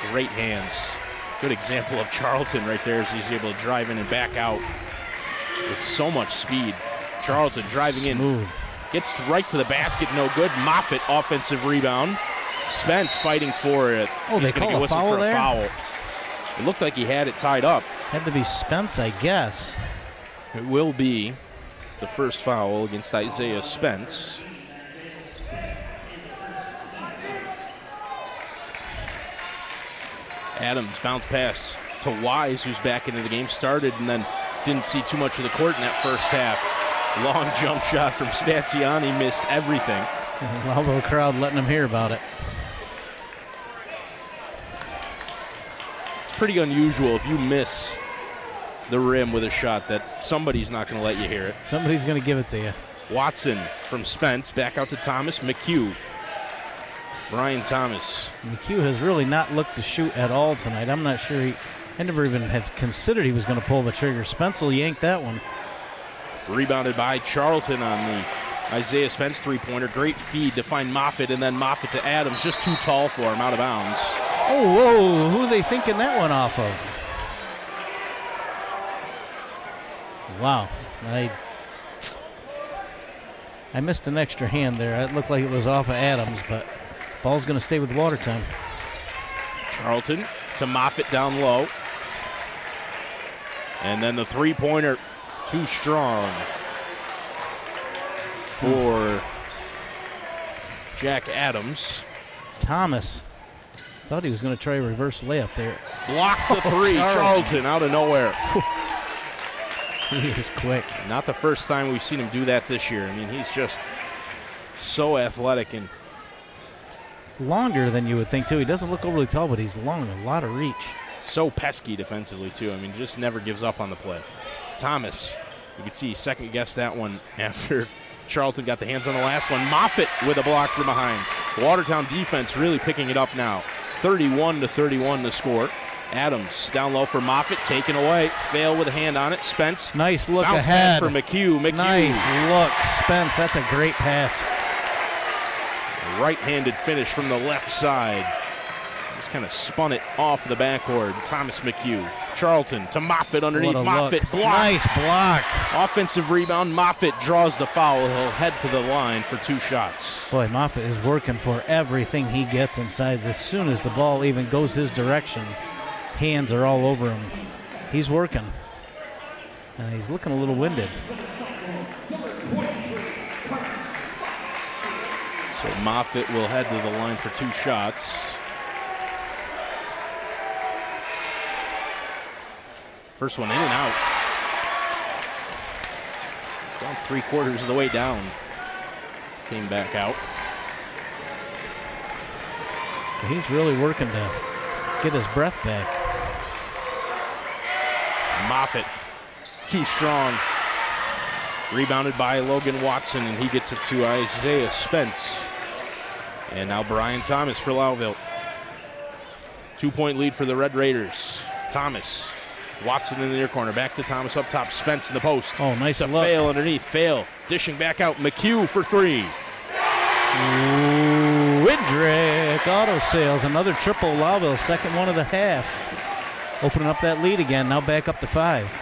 Great hands. Good example of Charlton right there as he's able to drive in and back out with so much speed. Charlton driving in, gets right to the basket, no good. Moffitt, offensive rebound. Spence fighting for it. Oh, they call a foul there? Foul. It looked like he had it tied up. Had to be Spence, I guess. It will be the first foul against Isaiah Spence. Adams bounce pass to Wise, who's back into the game. Started and then didn't see too much of the court in that first half. Long jump shot from Spaziani, missed everything. Lowville crowd letting him hear about it. It's pretty unusual if you miss the rim with a shot that somebody's not going to let you hear it. Somebody's going to give it to you. Watson from Spence, back out to Thomas. McHugh. Brian Thomas. McHugh has really not looked to shoot at all tonight. I'm not sure I never even had considered he was going to pull the trigger. Spence will yank that one. Rebounded by Charlton on the Isaiah Spence three-pointer. Great feed to find Moffitt, and then Moffitt to Adams. Just too tall for him, out of bounds. Oh, whoa. Who are they thinking that one off of? Wow. I missed an extra hand there. It looked like it was off of Adams, but ball's going to stay with Watertown. Charlton to Moffitt down low. And then the three-pointer, too strong for Jack Adams. Thomas thought he was going to try a reverse layup there. Blocked the three. Charlton out of nowhere. He is quick. Not the first time we've seen him do that this year. I mean, he's just so athletic and longer than you would think, too. He doesn't look overly tall, but he's long, a lot of reach. So pesky defensively, too. I mean, just never gives up on the play. Thomas, you can see he second-guessed that one after Charlton got the hands on the last one. Moffitt with a block from behind. Watertown defense really picking it up now. 31-31 to score. Adams down low for Moffitt, taken away. Fail with a hand on it. Spence. Nice look bounce ahead. Pass for McHugh. Nice look, Spence. That's a great pass. Right-handed finish from the left side. Just kind of spun it off the backboard. Thomas McHugh. Charlton to Moffitt underneath. Moffitt block. Nice block. Offensive rebound. Moffitt draws the foul. He'll head to the line for two shots. Boy, Moffitt is working for everything he gets inside. As soon as the ball even goes his direction, hands are all over him. He's working. And he's looking a little winded. So Moffitt will head to the line for two shots. First one in and out. Down 3/4 of the way down. Came back out. He's really working to get his breath back. Moffitt, too strong. Rebounded by Logan Watson, and he gets it to Isaiah Spence. And now Brian Thomas for Lowville. 2-point lead for the Red Raiders. Thomas, Watson in the near corner, back to Thomas up top, Spence in the post. Oh, nice to look. Fail underneath, Fail, dishing back out, McHugh for three. Widrick Auto Sales, another triple Lowville, second one of the half. Opening up that lead again, now back up to 5.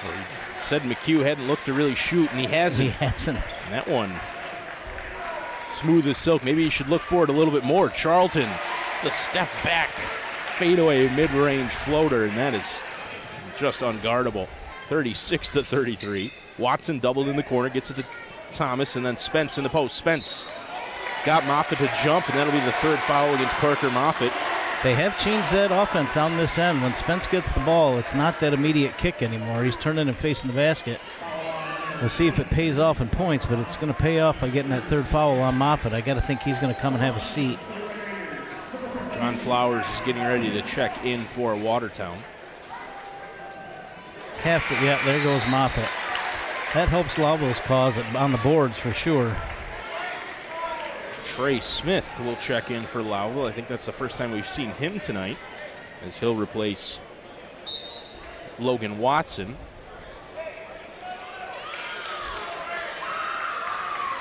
Well, he said McHugh hadn't looked to really shoot, and he hasn't. He hasn't. And that one, smooth as silk. Maybe he should look for it a little bit more. Charlton, the step back, fadeaway mid-range floater, and that is just unguardable. 36-33. Watson doubled in the corner, gets it to Thomas, and then Spence in the post. Spence got Moffitt to jump, and that'll be the third foul against Parker Moffitt. They have changed that offense on this end. When Spence gets the ball, it's not that immediate kick anymore. He's turning and facing the basket. We'll see if it pays off in points, but it's going to pay off by getting that third foul on Moffitt. I got to think he's going to come and have a seat. John Flowers is getting ready to check in for Watertown. Yeah, there goes Moffitt. That helps Lowville's cause on the boards for sure. Trey Smith will check in for Lowville. I think that's the first time we've seen him tonight, as he'll replace Logan Watson.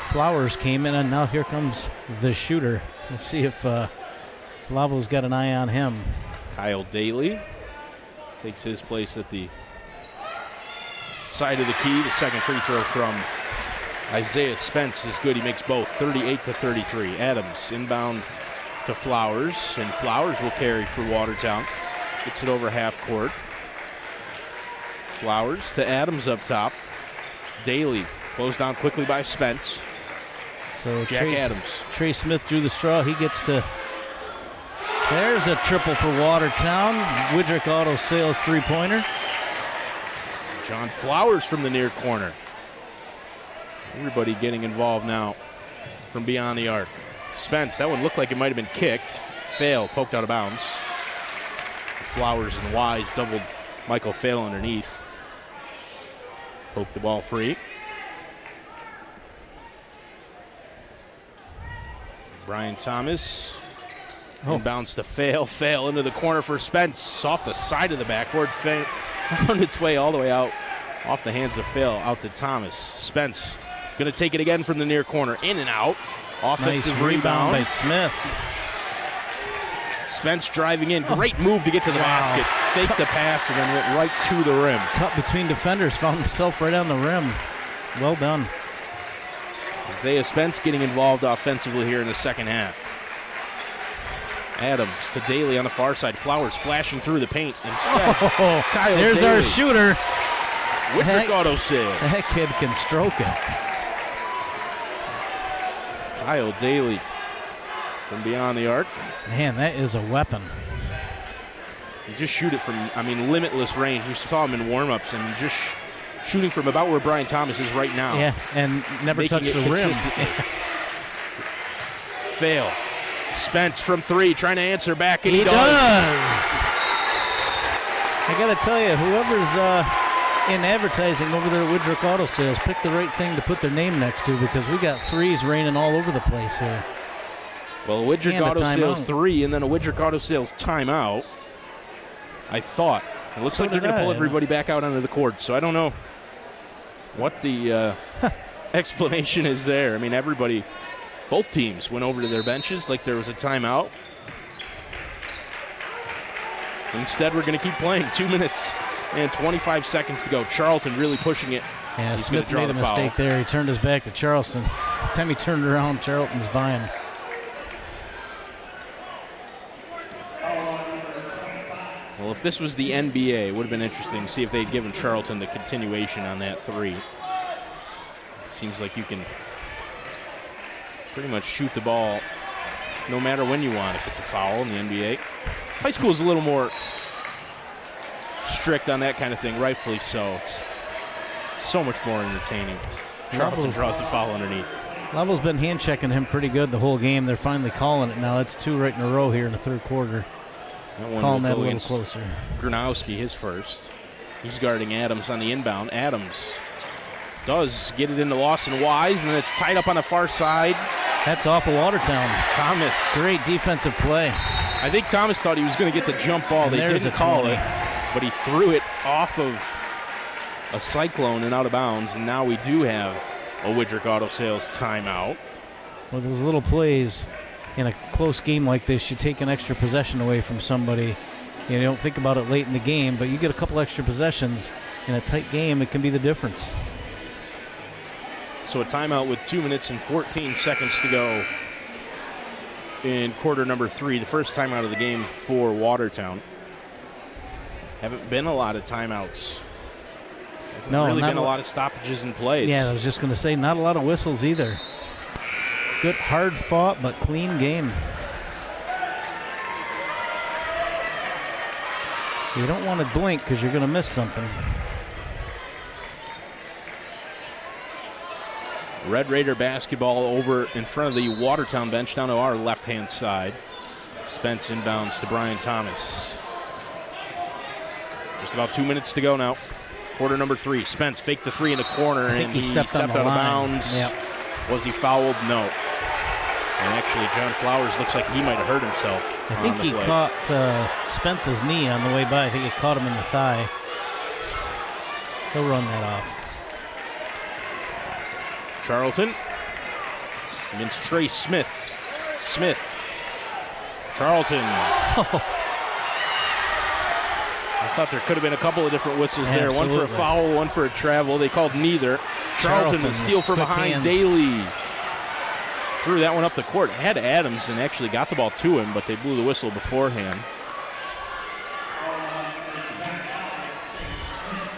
Flowers came in, and now here comes the shooter. Let's see if Lowville's got an eye on him. Kyle Daly takes his place at the side of the key. The second free throw from Isaiah Spence is good. He makes both, 38-33. Adams inbound to Flowers, and Flowers will carry for Watertown. Gets it over half court. Flowers to Adams up top. Daly closed down quickly by Spence. So Jack Adams. Trey Smith drew the straw. He gets to. There's a triple for Watertown. Widrick Auto Sales three-pointer. John Flowers from the near corner. Everybody getting involved now from beyond the arc. Spence, that one looked like it might have been kicked. Fail, poked out of bounds. Flowers and Wise doubled Michael Fail underneath. Poked the ball free. Brian Thomas inbounds to Fail. Fail into the corner for Spence. Off the side of the backboard. Found its way all the way out. Off the hands of Fail. Out to Thomas. Spence going to take it again from the near corner. In and out. Offensive nice rebound by Smith. Spence driving in. Great move to get to the basket. Faked the pass and then went right to the rim. Cut between defenders. Found himself right on the rim. Well done. Isaiah Spence getting involved offensively here in the second half. Adams to Daly on the far side. Flowers flashing through the paint instead. Kyle there's Daly. Our shooter. Widrick Auto Sales. That kid can stroke it. Kyle Daly from beyond the arc. Man, that is a weapon. You just shoot it from, limitless range. We saw him in warm-ups and just shooting from about where Brian Thomas is right now. Yeah, and never touched the rim. Fail. Spence from three, trying to answer back, and he does. I got to tell you, whoever's in advertising over there at Widrick Auto Sales, pick the right thing to put their name next to, because we got threes raining all over the place here. Well, a Widrick Auto Sales 3 and then a Widrick Auto Sales timeout. I thought. It looks like they're going to pull everybody back out onto the court, so I don't know what the explanation is there. Everybody, both teams went over to their benches like there was a timeout. Instead, we're going to keep playing. 2 minutes and 25 seconds to go. Charlton really pushing it. Yeah, Smith made a mistake there. He turned his back to Charleston. By the time he turned around, Charlton was by him. Well, if this was the NBA, it would have been interesting to see if they'd given Charlton the continuation on that three. Seems like you can pretty much shoot the ball no matter when you want if it's a foul in the NBA. High school is a little more strict on that kind of thing, rightfully so. It's so much more entertaining. Charlton draws the foul underneath. Lowville's been hand-checking him pretty good the whole game. They're finally calling it now. That's two right in a row here in the third quarter. calling that a little closer. Gronowski, his first. He's guarding Adams on the inbound. Adams does get it into Lawson Wise, and then it's tied up on the far side. That's off of Watertown. Thomas. Great defensive play. I think Thomas thought he was going to get the jump ball. And they didn't call 20. it, but he threw it off of a Cyclone and out of bounds, and now we do have a Widrick Auto Sales timeout. Well, those little plays in a close game like this, you take an extra possession away from somebody. You don't think about it late in the game, but you get a couple extra possessions in a tight game, it can be the difference. So a timeout with 2 minutes and 14 seconds to go in quarter number 3, the first timeout of the game for Watertown. Haven't been a lot of timeouts. No, really been a lot of stoppages and plays. Yeah, I was just going to say, not a lot of whistles either. Good, hard fought, but clean game. You don't want to blink because you're going to miss something. Red Raider basketball over in front of the Watertown bench down to our left-hand side. Spence inbounds to Brian Thomas. Just about 2 minutes to go now. Quarter number 3. Spence faked the 3 in the corner, and he stepped out of bounds. Yep. Was he fouled? No. And actually, John Flowers looks like he might have hurt himself. I think he caught Spence's knee on the way by. I think he caught him in the thigh. He'll run that off. Charlton against Trey Smith. Smith. Charlton. I thought there could have been a couple of different whistles there. Absolutely. One for a foul, one for a travel. They called neither. Charlton, the steal from behind. Hands. Daly threw that one up the court. Had Adams and actually got the ball to him, but they blew the whistle beforehand.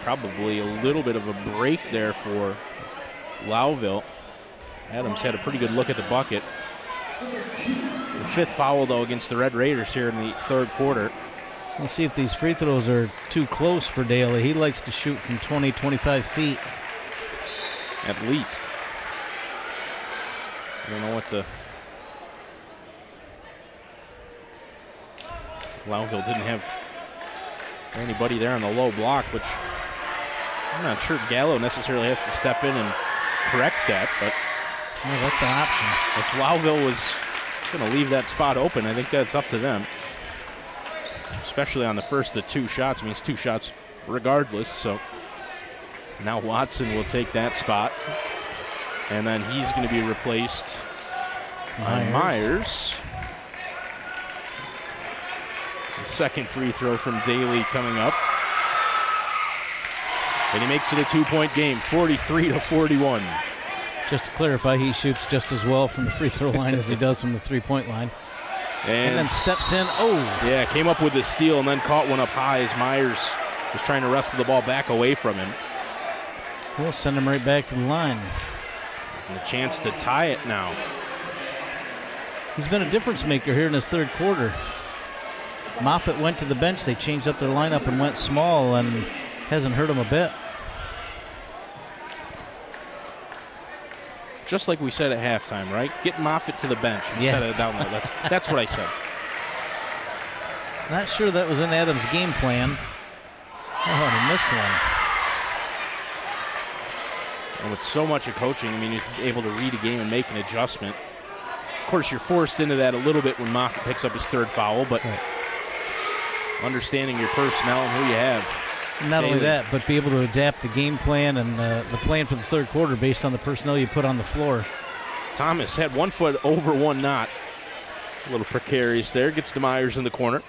Probably a little bit of a break there for Lowville. Adams had a pretty good look at the bucket. The 5th foul, though, against the Red Raiders here in the 3rd quarter. We'll see if these free throws are too close for Daly. He likes to shoot from 20, 25 feet. At least. I don't know what the... Lowville didn't have anybody there on the low block, which I'm not sure Gallo necessarily has to step in and correct that, but that's an option. if Lowville was going to leave that spot open, I think that's up to them. Especially on the first of the 2 shots. I mean, it's 2 shots regardless, so now Watson will take that spot. And then he's going to be replaced by Myers. The second free throw from Daly coming up. And he makes it a 2-point game, 43-41. Just to clarify, he shoots just as well from the free throw line as he does from the 3-point line. And then steps in. Oh. Yeah, came up with the steal and then caught one up high as Myers was trying to wrestle the ball back away from him. We'll send him right back to the line. And a chance to tie it now. He's been a difference maker here in this 3rd quarter. Moffitt went to the bench. They changed up their lineup and went small, and hasn't hurt him a bit. Just like we said at halftime, right? Get Moffitt to the bench instead of down there. That's what I said. Not sure that was in Adams' game plan. Oh, he missed one. And with so much of coaching, I mean, you're able to read a game and make an adjustment. Of course, you're forced into that a little bit when Moffitt picks up his 3rd foul, but understanding your personnel and who you have. Not only that, but be able to adapt the game plan and the plan for the 3rd quarter based on the personnel you put on the floor. Thomas had 1 foot over 1 knot. A little precarious there. Gets to Myers in the corner.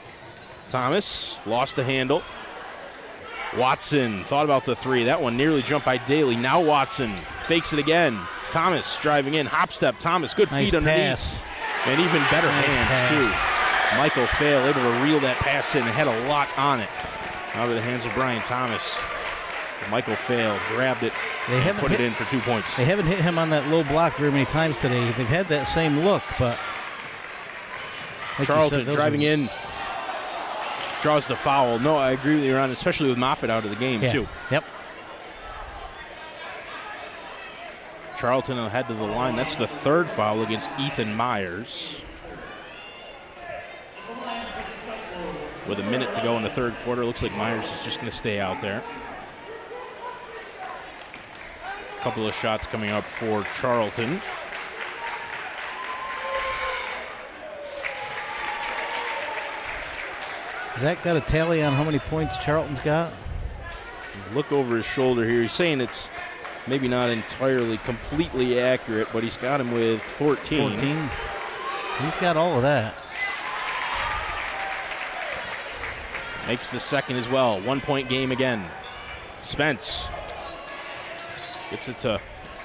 Thomas lost the handle. Watson thought about the 3. That one nearly jumped by Daly. Now Watson fakes it again. Thomas driving in. Hop step. Thomas, good feet underneath. Pass. And even better hands, too. Michael Fail able to reel that pass in and had a lot on it. Out of the hands of Brian Thomas. Michael Fail grabbed it and put it in for 2 points. They haven't hit him on that low block very many times today. They've had that same look, but... Like Charlton driving in. Draws the foul. No, I agree with you, Ron, especially with Moffitt out of the game, too. Yep. Charlton will head to the line. That's the 3rd foul against Ethan Myers. with a minute to go in the third quarter. Looks like Myers is just going to stay out there. A couple of shots coming up for Charlton. Zach got a tally on how many points Charlton's got? Look over his shoulder here. He's saying it's maybe not entirely completely accurate, but he's got him with 14. 14. He's got all of that. Makes the second as well. 1 point game again. Spence gets it to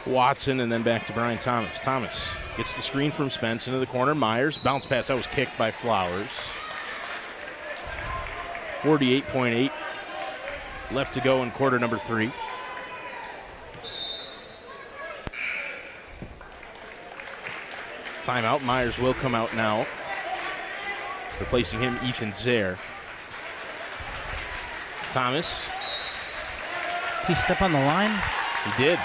Watson and then back to Brian Thomas. Thomas gets the screen from Spence into the corner. Myers, bounce pass. That was kicked by Flowers. 48.8 left to go in quarter number 3. Timeout. Myers will come out now. Replacing him, Ethan Zaire. Thomas. Did he step on the line? He did.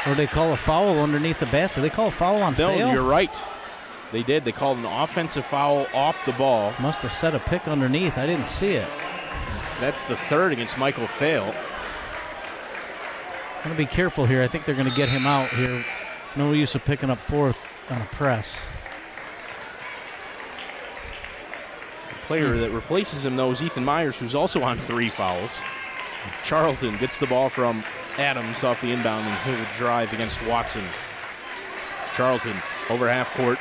Or they call a foul underneath the basket? They call a foul on No, fail? you're right. They did. They called an offensive foul off the ball. Must have set a pick underneath. I didn't see it. That's the third against Michael Fail. I'm going to be careful here. I think they're going to get him out here. No use of picking up fourth on a press. The player that replaces him, though, is Ethan Myers, who's also on 3 fouls. Charlton gets the ball from Adams off the inbound and he'll drive against Watson. Charlton over half court.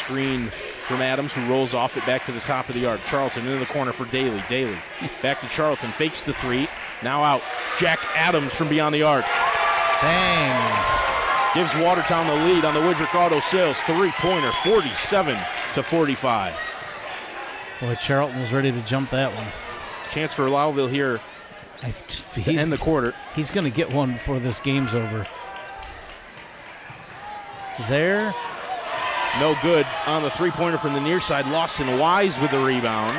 Screen from Adams, who rolls off it back to the top of the arc. Charlton into the corner for Daly. Daly back to Charlton, fakes the 3. Now out. Jack Adams from beyond the arc. Bang. Gives Watertown the lead on the Widrick Auto Sales 3-pointer, 47-45. Boy, Charlton was ready to jump that one. Chance for Lowville here to end the quarter. He's going to get one before this game's over. Zaire. No good on the 3-pointer from the near side. Lawson Wise with the rebound.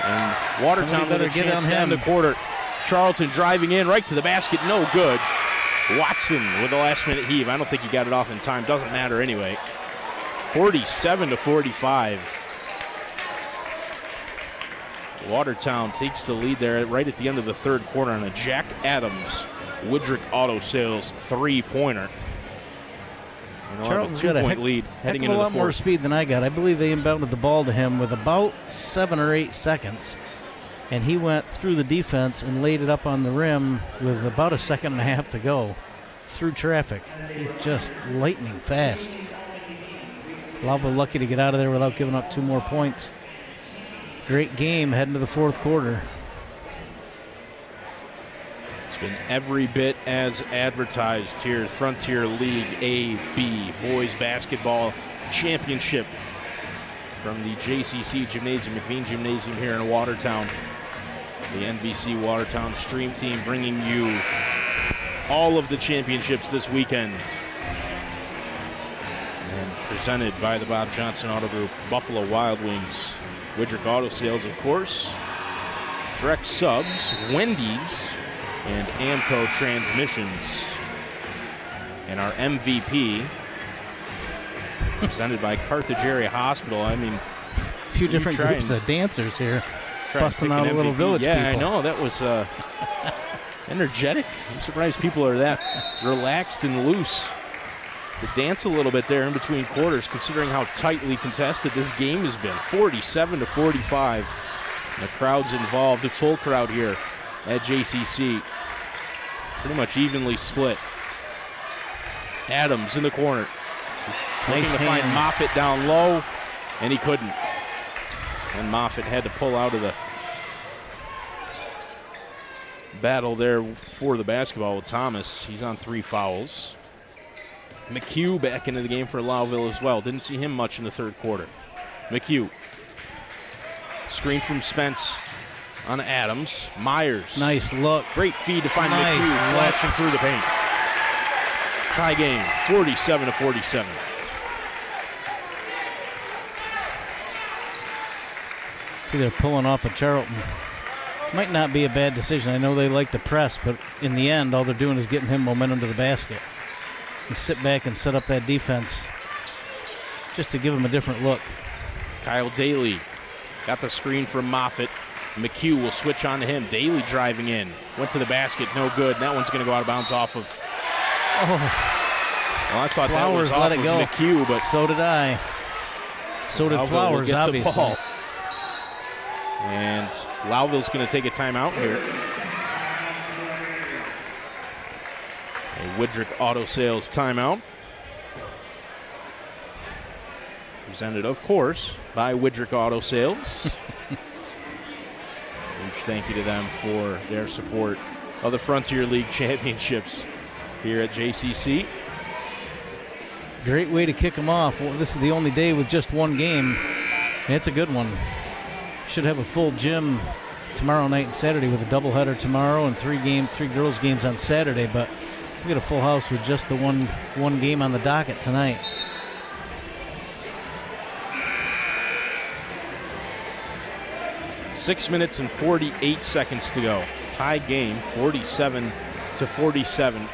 And Watertown with a chance to end the quarter. Charlton driving in right to the basket. No good. Watson with the last-minute heave. I don't think he got it off in time. Doesn't matter anyway. 47-45. Watertown takes the lead there right at the end of the third quarter on a Jack Adams Widrick Auto Sales 3-pointer. And they'll have a 2-point lead heading into the fourth. A lot more speed than I got. I believe they inbounded the ball to him with about 7 or 8 seconds. And he went through the defense and laid it up on the rim with about a second and a half to go through traffic. He's just lightning fast. Lowville lucky to get out of there without giving up 2 more points. Great game heading to the fourth quarter. It's been every bit as advertised here. Frontier League A-B Boys Basketball Championship from the JCC Gymnasium, McVean Gymnasium here in Watertown. The NBC Watertown Stream Team bringing you all of the championships this weekend. And presented by the Bob Johnson Auto Group, Buffalo Wild Wings, Widrick Auto Sales, of course, Direct Subs, Wendy's, and Amco Transmissions. And our MVP, presented by Carthage Area Hospital. I mean, a few different groups of dancers here. Busting out a little village people. Yeah, I know. That was energetic. I'm surprised people are that relaxed and loose to dance a little bit there in between quarters, considering how tightly contested this game has been. 47-45. And the crowd's involved, a full crowd here at JCC. Pretty much evenly split. Adams in the corner. Looking to find Moffitt down low, and he couldn't. And Moffitt had to pull out of the battle there for the basketball with Thomas. He's on 3 fouls. McHugh back into the game for Lowville as well. Didn't see him much in the third quarter. McHugh. Screen from Spence on Adams. Myers. Nice look. Great feed to find McHugh flashing through the paint. Tie game, 47-47. See, they're pulling off of Charlton. Might not be a bad decision. I know they like to press, but in the end, all they're doing is getting him momentum to the basket. You sit back and set up that defense just to give him a different look. Kyle Daly Got the screen from Moffitt. McHugh will switch on to him. Daly driving in. Went to the basket, no good. That one's going to go out of bounds off of. Well, I thought Flowers that was off let it of go. McHugh, but So did I. So did Flowers, obviously. The ball. And Lowville's going to take a timeout here. A Woodrick Auto Sales timeout. Presented, of course, by Woodrick Auto Sales. Huge thank you to them for their support of the Frontier League Championships here at JCC. Great way to kick them off. Well, this is the only day with just one game. It's a good one. Should have a full gym tomorrow night and Saturday with a doubleheader tomorrow and three girls games on Saturday. But we get a full house with just the one game on the docket tonight. Six minutes and 48 seconds to go. Tie game, 47-47.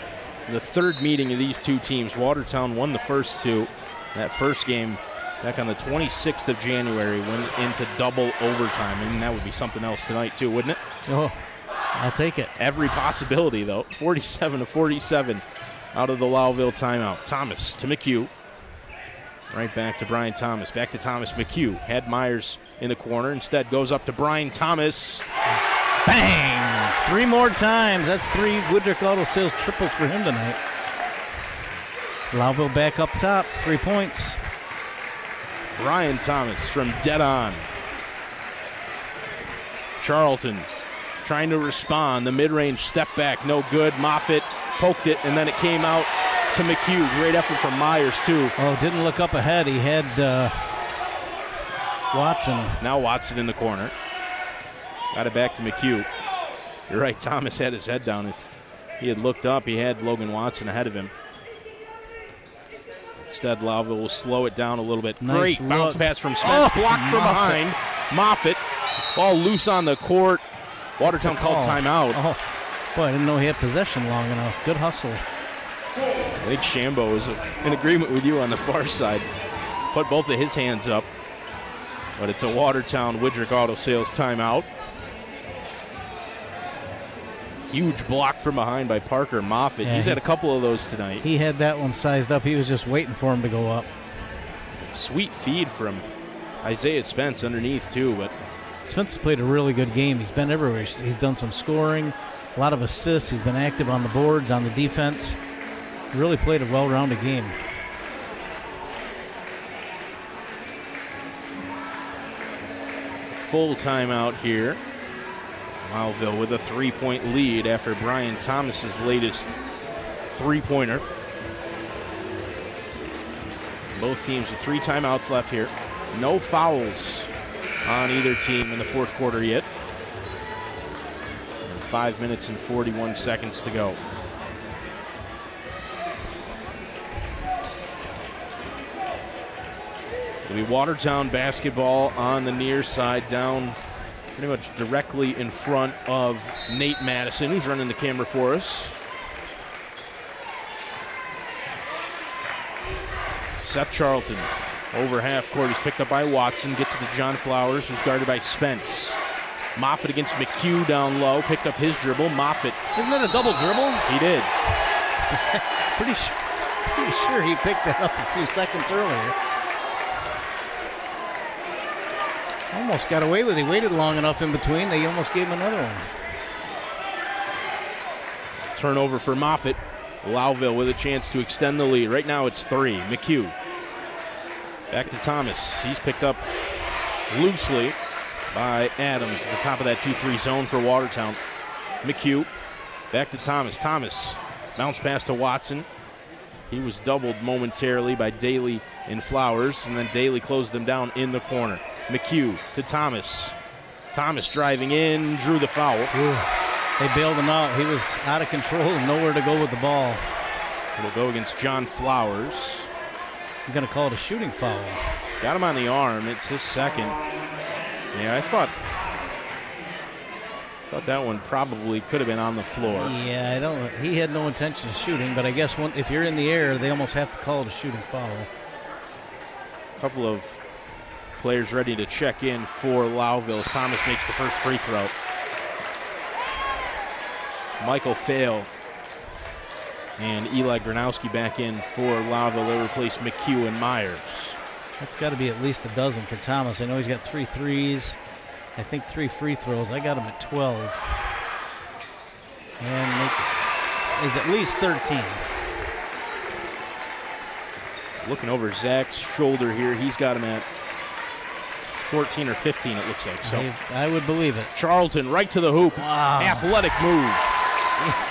The third meeting of these two teams. Watertown won the first two. That first game back on the 26th of January went into double overtime, and that would be something else tonight too, wouldn't it? Oh, I'll take it. Every possibility, though. 47-47 out of the Lowville timeout. Thomas to McHugh. Right back to Brian Thomas. Back to Thomas. McHugh had Myers in the corner. Instead goes up to Brian Thomas. Bang! 3 more times. That's 3 Woodrick Auto Sales triples for him tonight. Lowville back up top. 3 points. Brian Thomas from dead on. Charlton trying to respond. The mid-range step back, no good. Moffitt poked it, and then it came out to McHugh. Great effort from Myers, too. Oh, didn't look up ahead. He had Watson. Now Watson in the corner. Got it back to McHugh. You're right, Thomas had his head down. If he had looked up, he had Logan Watson ahead of him. Instead, Lowville will slow it down a little bit. Nice Great bounce look. pass from Spence. Blocked from behind. Moffitt. Ball loose on the court. Watertown called timeout. Oh, boy, I didn't know he had possession long enough. Good hustle. I think Shambo is in agreement with you on the far side. Put both of his hands up. But it's a Watertown Woodrick Auto Sales timeout. Huge block from behind by Parker Moffitt. Yeah, He's had a couple of those tonight. He had that one sized up. He was just waiting for him to go up. Sweet feed from Isaiah Spence underneath, too. But Spence played a really good game. He's been everywhere. He's done some scoring, a lot of assists. He's been active on the boards, on the defense. Really played a well-rounded game. full timeout here. Lowville with a 3-point lead after Brian Thomas's latest three-pointer. Both teams with 3 timeouts left here. No fouls on either team in the fourth quarter yet. And 5 minutes and 41 seconds to go. It'll be Watertown basketball on the near side, down pretty much directly in front of Nate Madison, who's running the camera for us. Seth Charlton over half court. He's picked up by Watson. Gets it to John Flowers, who's guarded by Spence. Moffitt against McHugh down low. Picked up his dribble. Moffitt. Isn't that a double dribble? He did. Pretty sure he picked that up a few seconds earlier. Almost got away with it. He waited long enough in between. They almost gave him another one. Turnover for Moffitt. Lowville with a chance to extend the lead. Right now it's 3. McHugh. Back to Thomas. He's picked up loosely by Adams at the top of that 2-3 zone for Watertown. McHugh. Back to Thomas. Thomas. Bounce pass to Watson. He was doubled momentarily by Daly and Flowers, and then Daly closed them down in the corner. McHugh to Thomas. Thomas driving in, drew the foul. Ooh. They bailed him out. He was out of control and nowhere to go with the ball. It'll go against John Flowers. You're going to call it a shooting foul. Got him on the arm. It's his second. Yeah, I thought that one probably could have been on the floor. Yeah, he had no intention of shooting, but I guess if you're in the air, they almost have to call it a shooting foul. A couple of Players ready to check in for Lowville as Thomas makes the first free throw. Michael Fail and Eli Gronowski back in for Lowville. They replace McHugh and Myers. That's got to be at least a dozen for Thomas. I know he's got 3 threes. I think 3 free throws. I got him at 12. And he's at least 13. Looking over Zach's shoulder here, he's got him at 14 or 15, it looks like. So I would believe it. Charlton right to the hoop. Wow. Athletic move.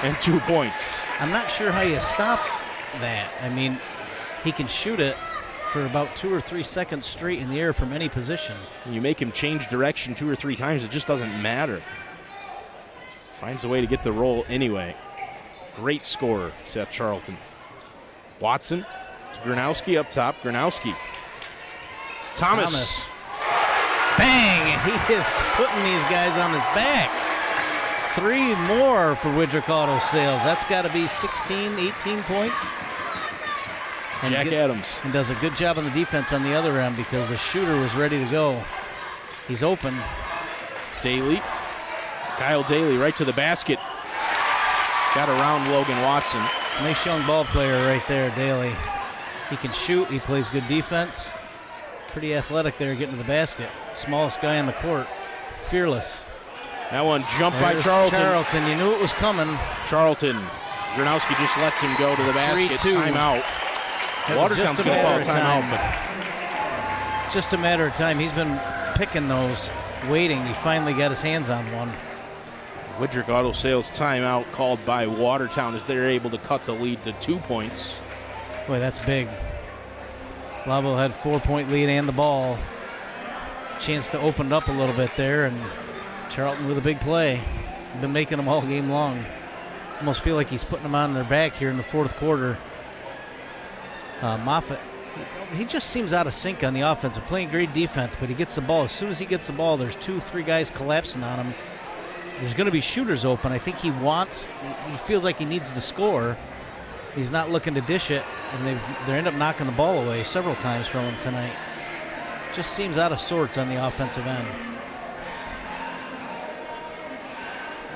And 2 points. I'm not sure how you stop that. I mean, he can shoot it for about 2 or 3 seconds straight in the air from any position. You make him change direction 2 or 3 times, it just doesn't matter. Finds a way to get the roll anyway. Great scorer, Seth Charlton. Watson to Gronowski up top. Gronowski. Thomas. Bang! He is putting these guys on his back. 3 more for Widrick Auto Sales. That's got to be 16, 18 points. And Jack Adams. And does a good job on the defense on the other end because the shooter was ready to go. He's open. Daly. Kyle Daly right to the basket. Got around Logan Watson. Nice young ball player right there, Daly. He can shoot. He plays good defense. Pretty athletic there getting to the basket. Smallest guy on the court. Fearless. That one jumped There's by Charlton. Charlton, you knew it was coming. Charlton. Gronowski just lets him go to the basket. 3-2. Timeout. Watertown's going to call a timeout. But just a matter of time. He's been picking those, waiting. He finally got his hands on one. Widrick Auto Sales timeout called by Watertown as they're able to cut the lead to 2 points. Boy, that's big. Lowville had 4-point lead and the ball. Chance to open it up a little bit there, and Charlton with a big play. Been making them all game long. Almost feel like he's putting them on their back here in the 4th quarter. Moffitt, he just seems out of sync on the offense. They're playing great defense, but he gets the ball. As soon as he gets the ball, there's 2-3 guys collapsing on him. There's going to be shooters open. I think he feels like he needs to score. He's not looking to dish it, and they end up knocking the ball away several times from him tonight. Just seems out of sorts on the offensive end.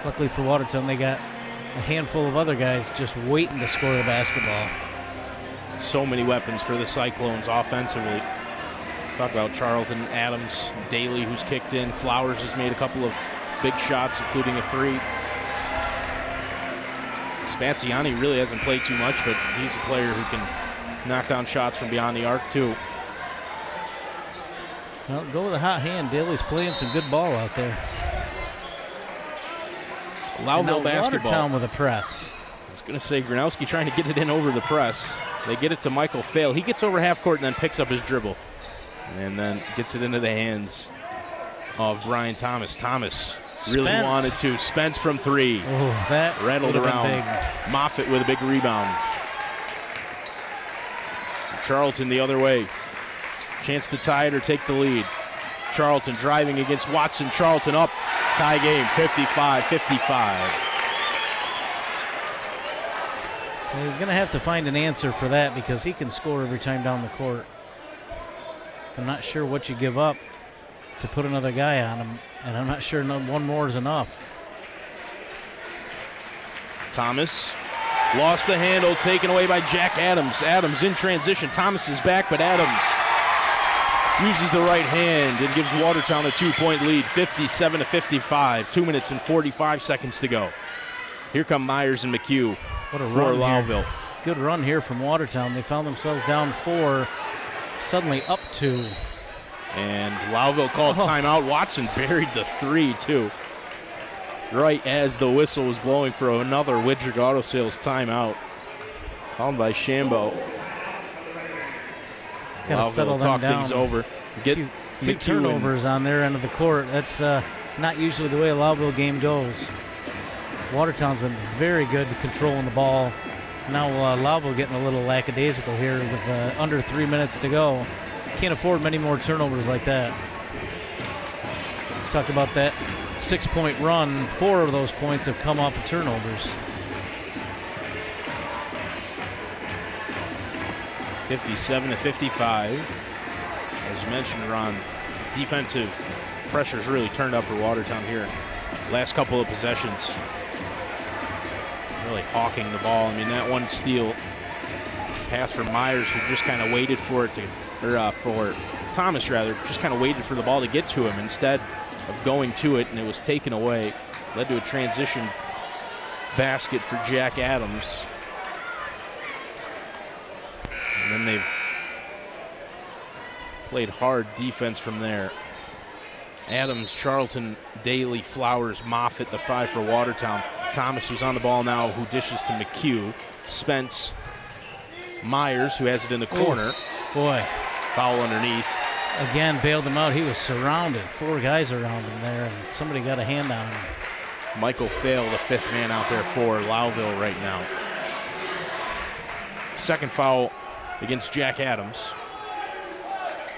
Luckily for Watertown, they got a handful of other guys just waiting to score the basketball. So many weapons for the Cyclones offensively. Let's talk about Charlton, Adams, Daly, who's kicked in. Flowers has made a couple of big shots, including a 3. Spaziani really hasn't played too much, but he's a player who can knock down shots from beyond the arc, too. Well, go with a hot hand. Daly's playing some good ball out there. Lowville basketball. Watertown with a press. I was going to say, Gronowski trying to get it in over the press. They get it to Michael Fail. He gets over half court and then picks up his dribble. And then gets it into the hands of Brian Thomas. Thomas really wanted to. Spence from 3. Oh, that rattled around. Moffitt with a big rebound. Charlton the other way. Chance to tie it or take the lead. Charlton driving against Watson. Charlton up. Tie game, 55-55. You're going to have to find an answer for that because he can score every time down the court. I'm not sure what you give up to put another guy on him, and I'm not sure one more is enough. Thomas lost the handle, taken away by Jack Adams. Adams in transition. Thomas is back, but Adams uses the right hand and gives Watertown a 2-point lead, 57-55. 2 minutes and 45 seconds to go. Here come Myers and McHugh what a for run Lowville. Here. Good run here from Watertown. They found themselves down 4, suddenly up 2. And Lowville called timeout. Watson buried the 3, too. Right as the whistle was blowing for another Widrick Auto Sales timeout. Fouled by Shambo. Got to settle talk them down. Things over. Get few turnovers on their end of the court. That's not usually the way a Lowville game goes. Watertown's been very good at controlling the ball. Now Lowville getting a little lackadaisical here with under 3 minutes to go. Can't afford many more turnovers like that. Talk about that 6-point run. 4 of those points have come off of turnovers. 57-55. As you mentioned, Ron, defensive pressure's really turned up for Watertown here. Last couple of possessions. Really hawking the ball. I mean, that one steal pass from Myers, who just kind of waited for it to, or for Thomas rather, just kind of waited for the ball to get to him instead of going to it, and it was taken away. Led to a transition basket for Jack Adams. And then they've played hard defense from there. Adams, Charlton, Daly, Flowers, Moffitt, the 5 for Watertown. Thomas, who's on the ball now, who dishes to McHugh. Spence, Myers, who has it in the corner. Ooh, boy. Foul underneath. Again, bailed him out. He was surrounded. 4 guys around him there, and somebody got a hand on him. Michael Fail, the 5th man out there for Lowville right now. Second foul against Jack Adams.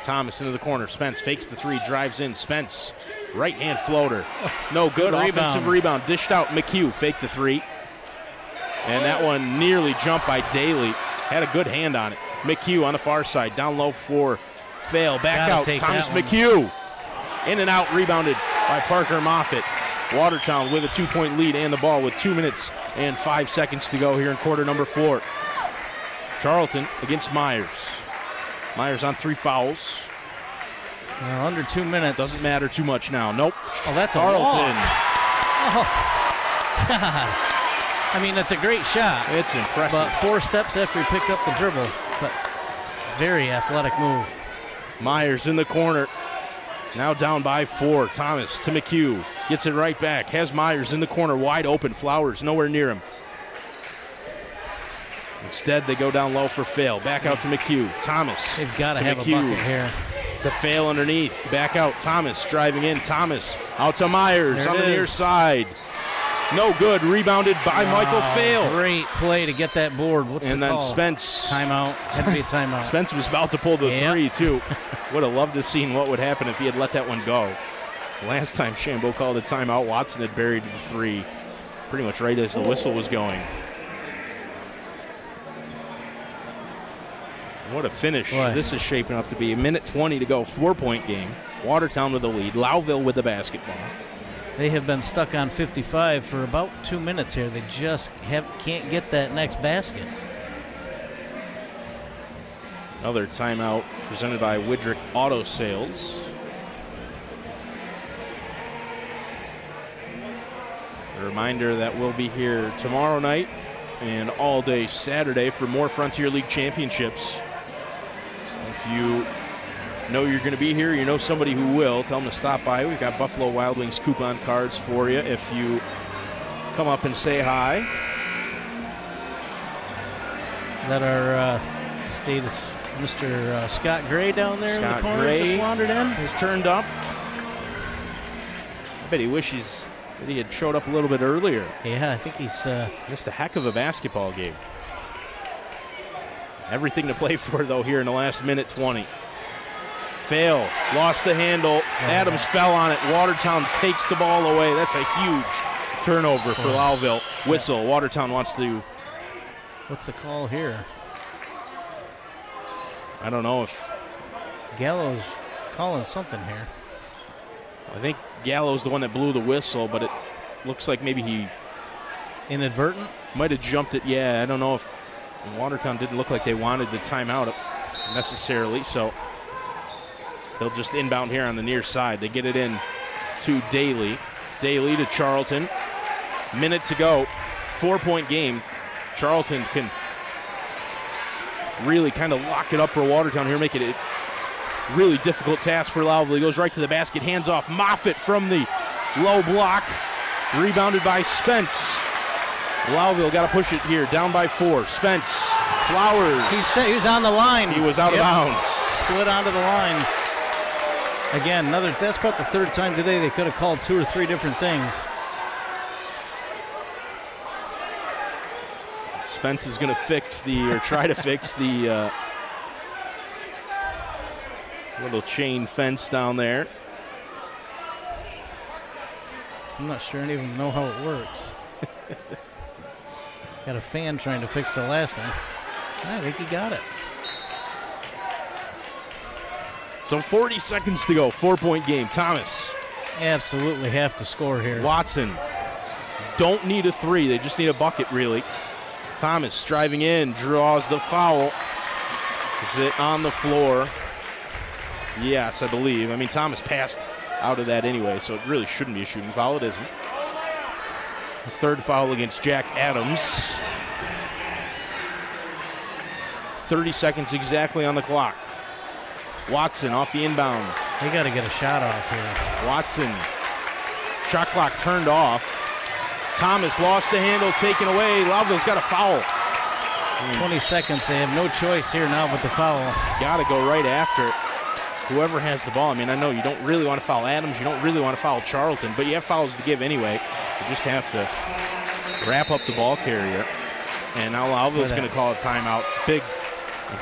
Thomas into the corner. Spence fakes the 3, drives in. Spence, right-hand floater. No good. Offensive rebound. Dished out. McHugh faked the 3. And that one nearly jumped by Daly. Had a good hand on it. McHugh on the far side. Down low for Fail. Back out. Thomas McHugh. In and out. Rebounded by Parker Moffitt. Watertown with a 2-point lead and the ball with 2 minutes and 5 seconds to go here in quarter number 4. Charlton against Myers. Myers on 3 fouls. Well, under 2 minutes. Doesn't matter too much now. Nope. Oh, that's Charlton. Oh, God. I mean, that's a great shot. It's impressive. But 4 steps after he picked up the dribble. But very athletic move. Myers in the corner. Now down by 4. Thomas to McHugh. Gets it right back. Has Myers in the corner wide open. Flowers nowhere near him. Instead, they go down low for Fail. Back out to McHugh. Thomas. They've got to have McHugh. a bucket here. To Fail underneath. Back out. Thomas driving in. Thomas out to Myers on the near side. No good. Rebounded by Michael Fail. Great play to get that board. What's and the then call? Spence. Timeout. Had to be a timeout. Spence was about to pull the 3, too. Would have loved to seen what would happen if he had let that one go. Last time Shambo called a timeout, Watson had buried the 3 pretty much right as the whistle was going. What a finish. Boy. This is shaping up to be. 1:20 to go, 4-point game. Watertown with the lead. Lowville with the basketball. They have been stuck on 55 for about 2 minutes here. They just can't get that next basket. Another timeout presented by Widrick Auto Sales. A reminder that we'll be here tomorrow night and all day Saturday for more Frontier League championships. So if you know you're going to be here, you know somebody who will, tell them to stop by. We've got Buffalo Wild Wings coupon cards for you if you come up and say hi. Is that our status, Mr. Scott Gray down there in the corner? Gray just wandered in. Has turned up. I bet he wishes that he had showed up a little bit earlier. Yeah, I think he's just a heck of a basketball game. Everything to play for, though, here in the last 1:20. Fail, lost the handle. Adams fell on it. Watertown takes the ball away. That's a huge turnover for Lowville. Whistle. Watertown wants to. What's the call here? I don't know if. Gallo's calling something here. I think Gallo's the one that blew the whistle, but it looks like maybe he inadvertent might have jumped it. Yeah, I don't know if Watertown didn't look like they wanted the timeout necessarily, so they'll just inbound here on the near side. They get it in to Daly. Daly to Charlton. Minute to go. 4-point game. Charlton can really kind of lock it up for Watertown here, make it a really difficult task for Lowville. He goes right to the basket, hands off. Moffitt from the low block. Rebounded by Spence. Lowville got to push it here, down by 4. Spence, Flowers. He was on the line. He was out of bounds. Slid onto the line. Again, that's about the 3rd time today they could have called 2 or 3 different things. Spence is going to try to fix the little chain fence down there. I'm not sure any of them know how it works. Got a fan trying to fix the last one. I think he got it. So 40 seconds to go, 4-point game. Thomas. Absolutely have to score here. Watson. Don't need a three. They just need a bucket, really. Thomas driving in, draws the foul. Is it on the floor? Yes, I believe. I mean, Thomas passed out of that anyway, so it really shouldn't be a shooting foul. It isn't. The third foul against Jack Adams. 30 seconds exactly on the clock. Watson off the inbound. They got to get a shot off here. Watson. Shot clock turned off. Thomas lost the handle, taken away. Lowville's got a foul. 20 seconds. They have no choice here now but the foul. Got to go right after it. Whoever has the ball. I mean, I know you don't really want to foul Adams. You don't really want to foul Charlton, but you have fouls to give anyway. You just have to wrap up the ball carrier. And now Lowville's going to call a timeout. A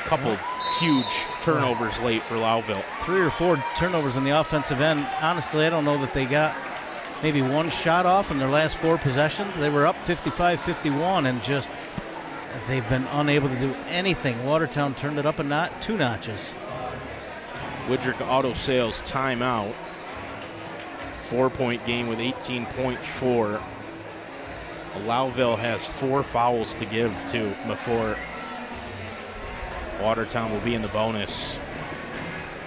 couple huge turnovers late for Lowville. 3 or 4 turnovers in the offensive end. Honestly, I don't know that they got maybe one shot off in their last 4 possessions. They were up 55-51 and just they've been unable to do anything. Watertown turned it up a 2 notches. Woodrick Auto Sales timeout. 4-point game with 18.4. Lowville has 4 fouls to give to before Watertown will be in the bonus.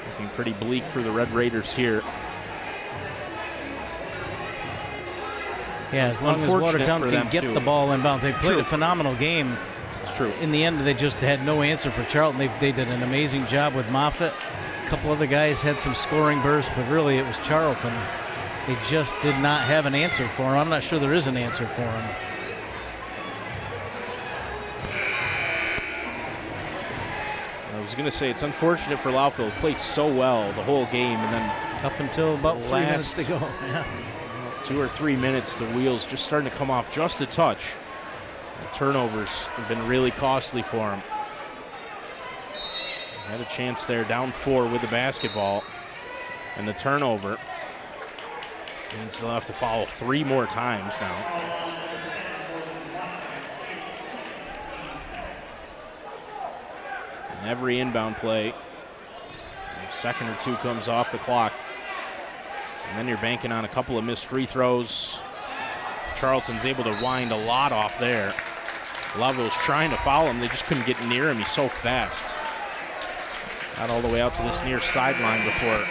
Looking pretty bleak for the Red Raiders here. Yeah, as long as Watertown can get the ball inbound. They played a phenomenal game. It's true. In the end, they just had no answer for Charlton. They did an amazing job with Moffitt. A couple other guys had some scoring bursts, but really it was Charlton. They just did not have an answer for him. I'm not sure there is an answer for him. I was going to say, it's unfortunate for Lowville. It played so well the whole game, and then up until about 3 minutes to go. Yeah. 2 or 3 minutes, the wheels just starting to come off just a touch. The turnovers have been really costly for them. Had a chance there, down 4 with the basketball, and the turnover means they'll have to foul 3 more times now. And every inbound play, a second or 2 comes off the clock. And then you're banking on a couple of missed free throws. Charlton's able to wind a lot off there. Lowville's trying to foul him. They just couldn't get near him. He's so fast. Got all the way out to this near sideline before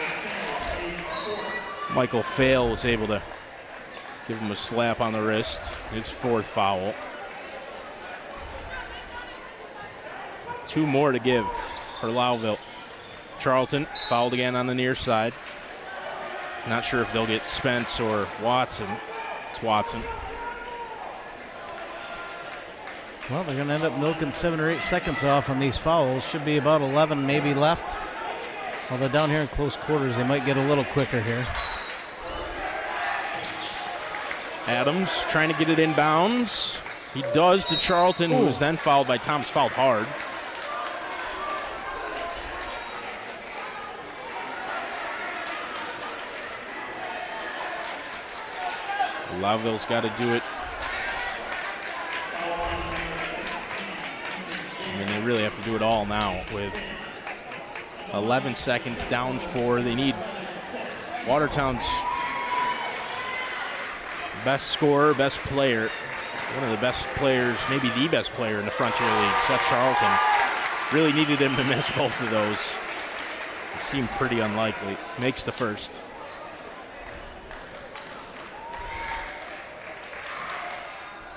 Michael Fail was able to give him a slap on the wrist. His 4th foul. 2 more to give for Lowville. Charlton fouled again on the near side. Not sure if they'll get Spence or Watson. It's Watson. Well, they're going to end up milking 7 or 8 seconds off on these fouls. Should be about 11 maybe left. Although down here in close quarters, they might get a little quicker here. Adams trying to get it inbounds. He does to Charlton, who was then fouled by Thomas. Fouled hard. Lowville's got to do it. I mean, they really have to do it all now with 11 seconds, down 4. They need Watertown's best scorer, best player, one of the best players, maybe the best player in the Frontier League, Seth Charlton. Really needed him to miss both of those. It seemed pretty unlikely. Makes the first.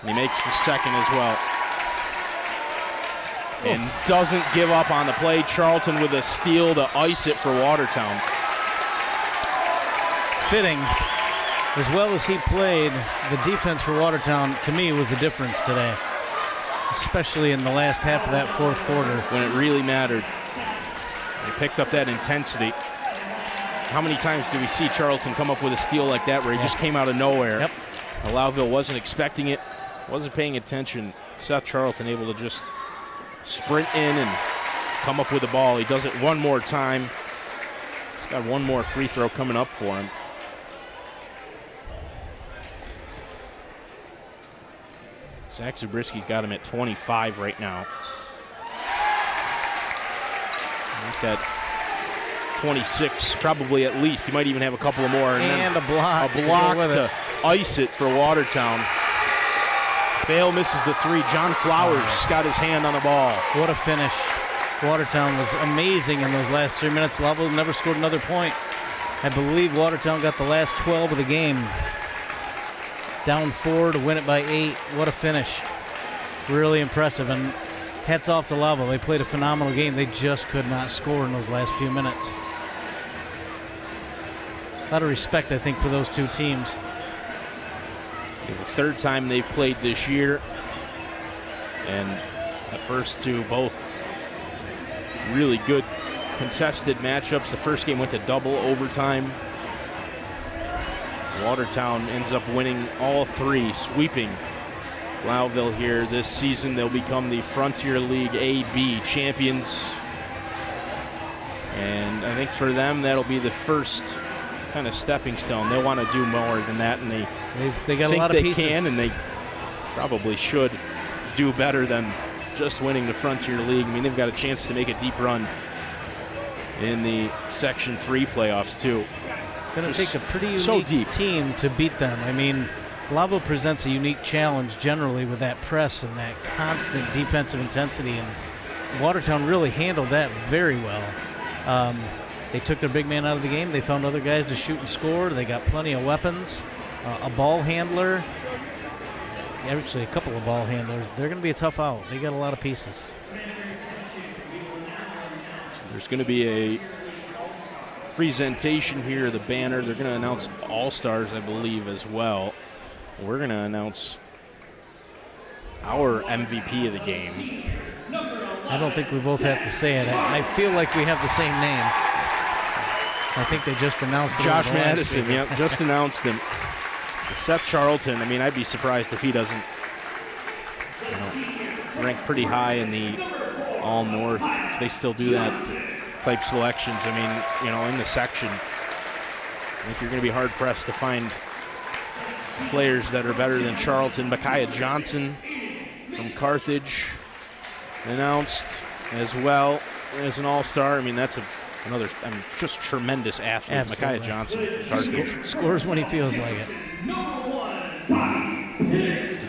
And he makes the second as well. And doesn't give up on the play. Charlton with a steal to ice it for Watertown. Fitting. As well as he played, the defense for Watertown, to me, was the difference today. Especially in the last half of that 4th quarter. When it really mattered. They picked up that intensity. How many times do we see Charlton come up with a steal like that where he just came out of nowhere? Yep. Lowville wasn't expecting it, wasn't paying attention. Seth Charlton able to just sprint in and come up with the ball. He does it one more time. He's got one more free throw coming up for him. Zach Zabrisky's got him at 25 right now. I think that 26, probably at least. He might even have a couple of more. And a block. A block to ice it for Watertown. Fail misses the three. John Flowers got his hand on the ball. What a finish. Watertown was amazing in those last 3 minutes. Lowville never scored another point. I believe Watertown got the last 12 of the game. Down 4 to win it by 8. What a finish. Really impressive. And hats off to Lowville. They played a phenomenal game. They just could not score in those last few minutes. A lot of respect, I think, for those two teams. The third time they've played this year, and the first two both really good contested matchups. The first game went to double overtime. Watertown ends up winning all three, sweeping Lowville here this season. They'll become the Frontier League A-B champions, and I think for them that'll be the first kind of stepping stone. They'll want to do more than that, and they got think a lot of they pieces. can, and they probably should do better than just winning the Frontier League. I mean, they've got a chance to make a deep run in the Section 3 playoffs, too. Going to take a pretty unique team to beat them. I mean, Lowville presents a unique challenge generally with that press and that constant defensive intensity, and Watertown really handled that very well. They took their big man out of the game. They found other guys to shoot and score. They got plenty of weapons. A ball handler. Actually, a couple of ball handlers. They're going to be a tough out. They got a lot of pieces. So there's going to be a presentation here, the banner. They're going to announce All-Stars, I believe, as well. We're going to announce our MVP of the game. I don't think we both have to say it. I feel like we have the same name. I think they just announced it. Josh Madison, yep, just announced him. Seth Charlton, I mean, I'd be surprised if he doesn't rank pretty high in the All-North, if they still do that type selections. I mean, in the section, I think you're going to be hard-pressed to find players that are better than Charlton. Micaiah Johnson from Carthage announced as well as an All-Star. I mean, that's another just tremendous athlete. Absolutely. Micaiah Johnson from Carthage. Scores when he feels like it.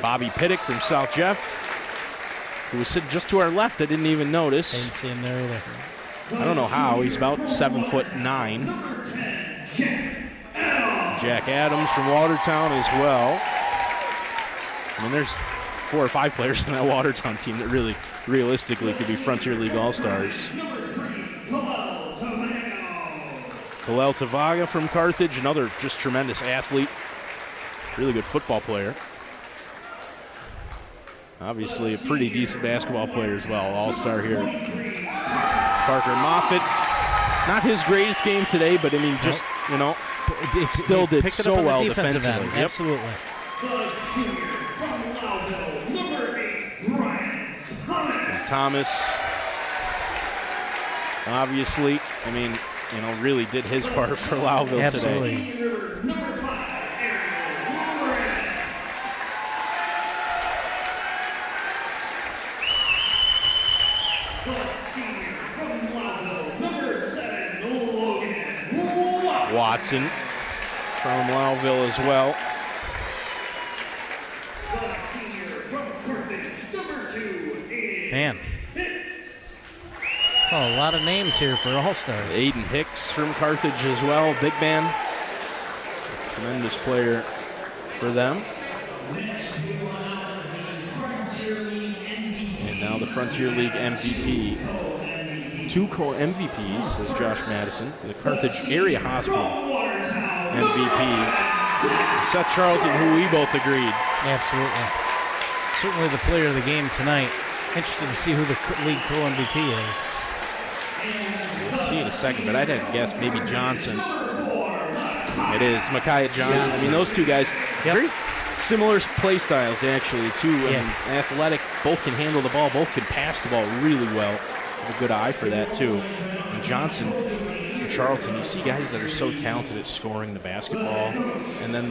Bobby Pittick from South Jeff, who was sitting just to our left. I didn't even notice. Didn't see him there either. I don't know how. He's about 7'9". Jack Adams from Watertown as well. I mean, there's 4 or 5 players in that Watertown team that really, realistically, could be Frontier League All-Stars. Kalel Tavaga from Carthage, another just tremendous athlete. Really good football player. Obviously a pretty decent basketball player as well. All-star here. Parker Moffitt. Not his greatest game today, but I mean, just, still did so well defensively. Yep. Absolutely. And Thomas, obviously, I mean, really did his part for Lowville Absolutely. today. Watson from Lowville as well. Man. Oh, a lot of names here for All-Stars. Aiden Hicks from Carthage as well, big man. Tremendous player for them. And now the Frontier League MVP. 2 co-MVPs, as Josh Madison, the Carthage Area Hospital MVP. Seth Charlton, who we both agreed. Absolutely. Certainly the player of the game tonight. Interested to see who the league co-MVP is. We'll see in a second, but I'd have to guess maybe Johnson. It is Micaiah Johnson. I mean, those two guys, very similar play styles, actually, too. Athletic, both can handle the ball, both can pass the ball really well. Have a good eye for that, too. And Johnson and Charlton, you see guys that are so talented at scoring the basketball, and then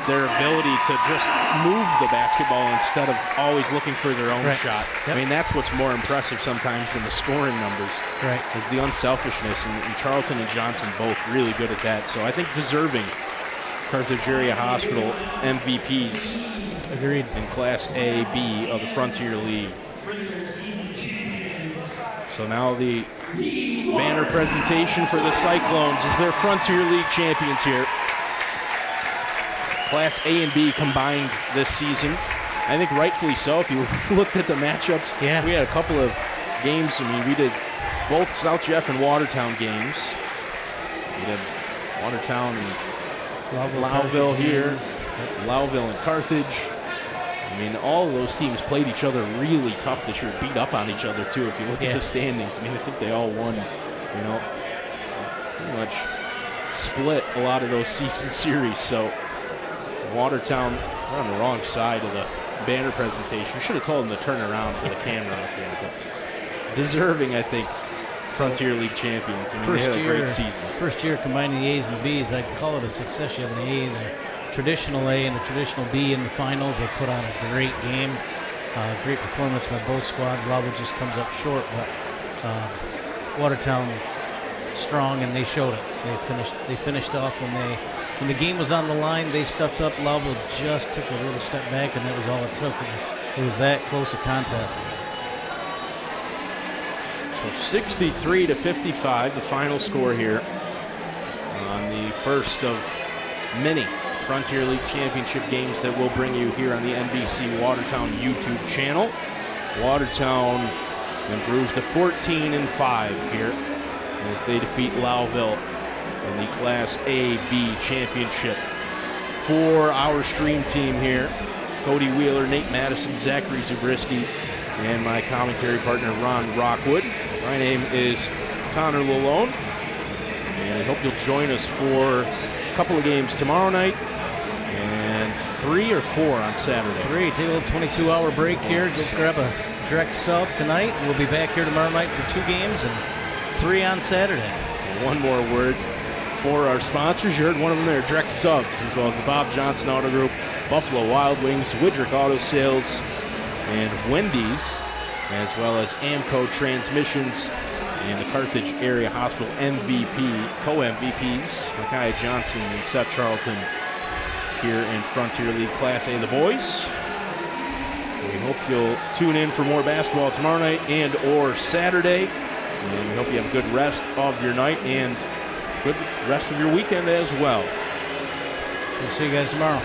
their ability to just move the basketball instead of always looking for their own shot. Yep. I mean, that's what's more impressive sometimes than the scoring numbers. Right. Is the unselfishness, and Charlton and Johnson both really good at that. So I think deserving Carthage Area Hospital MVPs. Agreed. In Class A, B of the Frontier League. So now the banner presentation for the Cyclones as their Frontier League champions here. Class A and B combined this season. I think rightfully so. If you looked at the matchups, we had a couple of games. I mean, we did both South Jeff and Watertown games. We did Watertown and Lowville here, Lowville and Carthage. I mean, all of those teams played each other really tough this year, beat up on each other too. If you look at the standings, I mean, I think they all won, you know, pretty much split a lot of those season series. So Watertown, we're on the wrong side of the banner presentation. Should have told them to turn around for the camera up here, but deserving, I think, Frontier League champions. I mean, they had a great season. First year combining the A's and the B's, I'd call it a success. You have an A, the traditional A and the traditional B in the finals. They put on a great game. Great performance by both squads. Lowville just comes up short, but Watertown is strong, and they showed it. They finished off when the game was on the line. They stepped up. Lowville just took a little step back, and that was all it took. It was that close a contest. So 63-55, the final score here on the first of many Frontier League Championship games that we'll bring you here on the NBC Watertown YouTube channel. Watertown improves to 14-5 here as they defeat Lowville in the Class A-B Championship. For our stream team here, Cody Wheeler, Nate Madison, Zachary Zabriskie, and my commentary partner, Ron Rockwood. My name is Connor Lalone, and I hope you'll join us for a couple of games tomorrow night and 3 or 4 on Saturday. 3. Take a little 22-hour break here. Just grab a direct sub tonight. We'll be back here tomorrow night for 2 games and 3 on Saturday. And one more word for our sponsors. You heard one of them there, direct subs, as well as the Bob Johnson Auto Group, Buffalo Wild Wings, Woodrick Auto Sales, and Wendy's, as well as Amco Transmissions and the Carthage Area Hospital MVP, co-MVPs, Micaiah Johnson and Seth Charlton here in Frontier League Class A, the boys. We hope you'll tune in for more basketball tomorrow night and or Saturday. And we hope you have a good rest of your night and good rest of your weekend as well. We'll see you guys tomorrow.